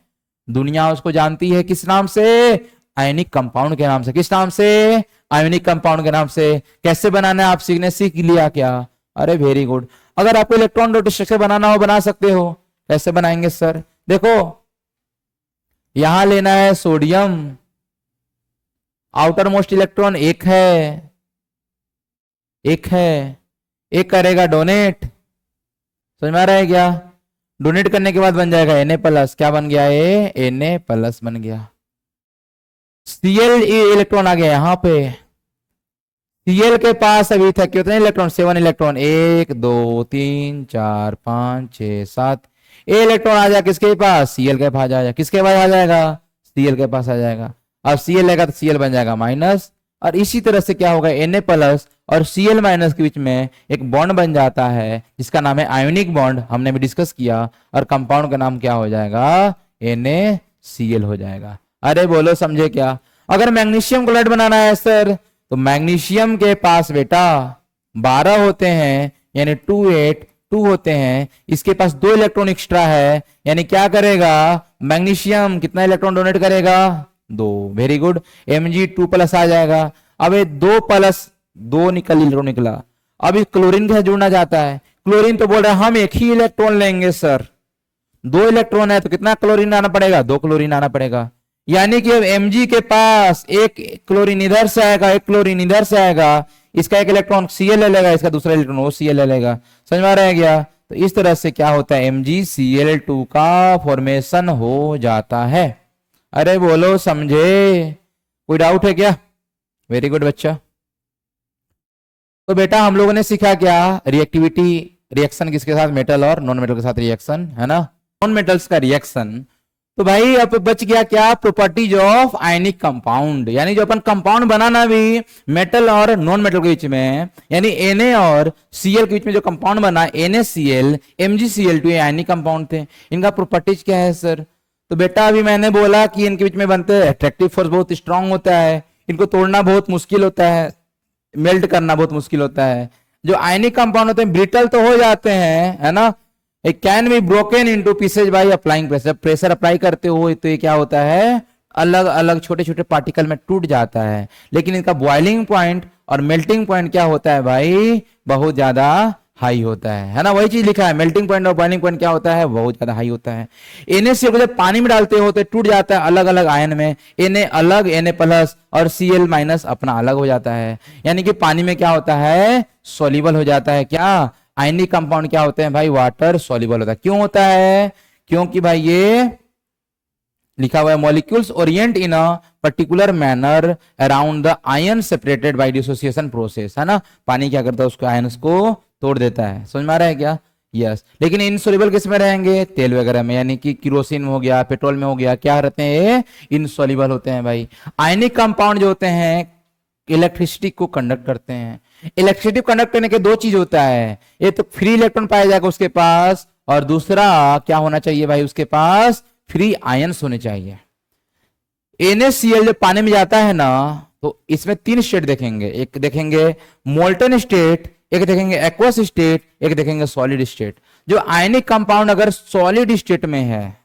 दुनिया उसको जानती है किस नाम से, आयोनिक कंपाउंड के नाम से। किस नाम से, आयोनिक कंपाउंड के नाम से। कैसे बनाना है आप सीख लिया क्या, अरे वेरी गुड। अगर आपको इलेक्ट्रॉन डॉट स्ट्रक्चर बनाना हो बना सकते हो। कैसे बनाएंगे सर, देखो यहां लेना है सोडियम, आउटर मोस्ट इलेक्ट्रॉन एक है, एक करेगा डोनेट, समझ में आ रहा है क्या। डोनेट करने के बाद बन जाएगा Na प्लस, क्या बन गया ये, Na प्लस बन गया। Cl इलेक्ट्रॉन आ गया यहां पे, Cl के पास अभी तक कितने इलेक्ट्रॉन, 7 इलेक्ट्रॉन, 1 2 3 4 5 6 7। ए इलेक्ट्रॉन आ जाएगा किसके पास, Cl के पास आ जाएगा। किसके पास आ जाएगा, Cl के पास आ जाएगा। अब Cl लेगा तो Cl बन जाएगा माइनस। और इसी तरह से क्या होगा, Na प्लस और Cl माइनस के बीच में एक बॉन्ड बन जाता है जिसका नाम है आयोनिक बॉन्ड, हमने भी डिस्कस किया। और कंपाउंड का नाम क्या हो जाएगा, NaCl हो जाएगा। अरे बोलो समझे क्या। अगर मैग्नीशियम क्लोराइड बनाना है सर, तो मैग्नीशियम के पास बेटा 12 होते हैं, यानी 2 8 2 होते हैं। इसके पास 2 इलेक्ट्रॉन एक्स्ट्रा है, यानी क्या करेगा, मैग्नीशियम कितना इलेक्ट्रॉन डोनेट करेगा, 2। वेरी गुड, Mg2 प्लस आ जाएगा। अब ये 2 प्लस 2 इलेक्ट्रॉन निकला। अब इस क्लोरीन के साथ जुड़ना चाहता है, क्लोरीन तो बोल रहा है हम एक ही इलेक्ट्रॉन लेंगे सर। 2 इलेक्ट्रॉन है तो कितना क्लोरीन आना पड़ेगा, 2 क्लोरीन आना पड़ेगा। यानी कि अब Mg के पास एक क्लोरीन इधर से आएगा, एक क्लोरीन इधर से आएगा। इसका एक इलेक्ट्रॉन Cl ले लेगा, इसका दूसरा इलेक्ट्रॉन वो Cl ले लेगा। समझ में आ रहा है क्या। तो इस तरह से क्या होता है, MgCl2 का फॉर्मेशन हो जाता है। अरे बोलो समझे, कोई डाउट है क्या। वेरी गुड बच्चा। तो बेटा हम लोगों ने सीखा क्या, रिएक्टिविटी, रिएक्शन किसके साथ, मेटल और नॉन मेटल के साथ रिएक्शन, है ना। नॉन मेटल्स का रिएक्शन तो भाई अब बच गया क्या, प्रॉपर्टीज ऑफ आयनिक कंपाउंड, यानी जो अपन कंपाउंड बनाना भी मेटल और नॉन मेटल के बीच में, यानी Na और Cl के बीच में जो कंपाउंड बना NaCl MgCl2 ये आयनिक कंपाउंड थे, इनका प्रॉपर्टीज क्या है सर। तो बेटा अभी मैंने बोला कि इनके बीच में बनते हैं, अट्रैक्टिव फोर्स बहुत स्ट्रांग होता है, इनको तोड़ना बहुत मुश्किल होता है, मेल्ट करना बहुत मुश्किल होता है। जो आयनिक कंपाउंड होते हैं ब्रिटल तो हो जाते हैं, है ना, it can be broken into pieces by applying pressure. जब प्रेशर अप्लाई करते हो तो ये क्या होता है, अलग अलग छोटे छोटे पार्टिकल में टूट जाता है। लेकिन इनका बॉइलिंग पॉइंट और मेल्टिंग पॉइंट क्या होता है भाई, बहुत ज्यादा हाई होता है ना, वही चीज लिखा है, मेल्टिंग पॉइंट और बॉइलिंग पॉइंट क्या होता है, बहुत ज्यादा हाई होता है। NaCl को जब पानी में डालते हो तो टूट जाता है अलग अलग आयन में, Na अलग Na प्लस और Cl माइनस अपना अलग हो जाता है, यानी कि पानी में क्या होता है, सॉल्युबल हो जाता है। क्या आयनिक कंपाउंड क्या होते हैं भाई, वाटर सॉल्युबल होता है। क्यों होता है, क्योंकि भाई ये लिखा हुआ है molecules Orient in a particular manner around the ion separated by dissociation process, है ना, पानी क्या करता है, उसको आयन्स को तोड़ देता है। समझ में आ रहा है क्या, यस। लेकिन इनसॉल्युबल किस में रहेंगे, तेल वगैरह में, यानी कि केरोसिन में हो गया, पेट्रोल में हो गया, क्या रहते हैं, इनसॉल्युबल होते हैं भाई। आयनिक कंपाउंड जो होते हैं इलेक्ट्रिसिटी को कंडक्ट करते हैं। इलेक्ट्रिसिटी कंडक्ट करने के दो चीज होता है, एक तो फ्री इलेक्ट्रॉन पाया जाएगा उसके पास, और दूसरा क्या होना चाहिए भाई, उसके पास फ्री आयंस होने चाहिए। NaCl जब पानी में जाता है ना तो इसमें तीन स्टेट देखेंगे, एक देखेंगे मोल्टन स्टेट, एक देखेंगे एक्वस स्टेट, एक देखेंगे सॉलिड स्टेट। जो आयनिक कंपाउंड अगर सॉलिड स्टेट में है,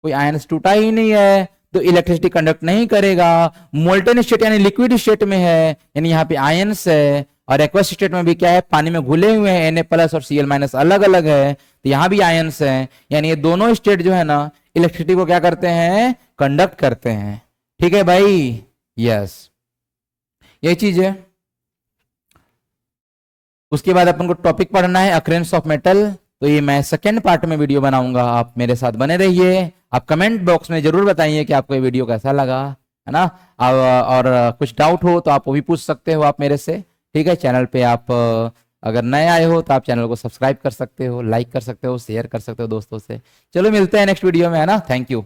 कोई आयंस टूटा ही नहीं है, तो इलेक्ट्रिसिटी कंडक्ट नहीं करेगा। मोल्टन स्टेट यानी लिक्विड स्टेट में है, यानी यहाँ पे आयंस है, और एक्वस स्टेट में भी क्या है, पानी में घुले हुए हैं, Na प्लस और Cl माइनस अलग अलग है, तो यहाँ भी आयंस है। यानी ये दोनों स्टेट जो है ना इलेक्ट्रिसिटी को क्या करते हैं, कंडक्ट करते हैं। ठीक है भाई, यस, ये चीज है। उसके बाद अपन को टॉपिक पढ़ना है अकरेंस ऑफ मेटल, तो ये मैं सेकेंड पार्ट में वीडियो बनाऊंगा, आप मेरे साथ बने रहिए। आप कमेंट बॉक्स में जरूर बताइए कि आपको ये वीडियो कैसा लगा, है ना, और कुछ डाउट हो तो आप वो भी पूछ सकते हो आप मेरे से। ठीक है, चैनल पे आप अगर नए आए हो तो आप चैनल को सब्सक्राइब कर सकते हो, लाइक कर सकते हो, शेयर कर सकते हो दोस्तों से। चलो मिलते हैं नेक्स्ट वीडियो में, है ना, थैंक यू।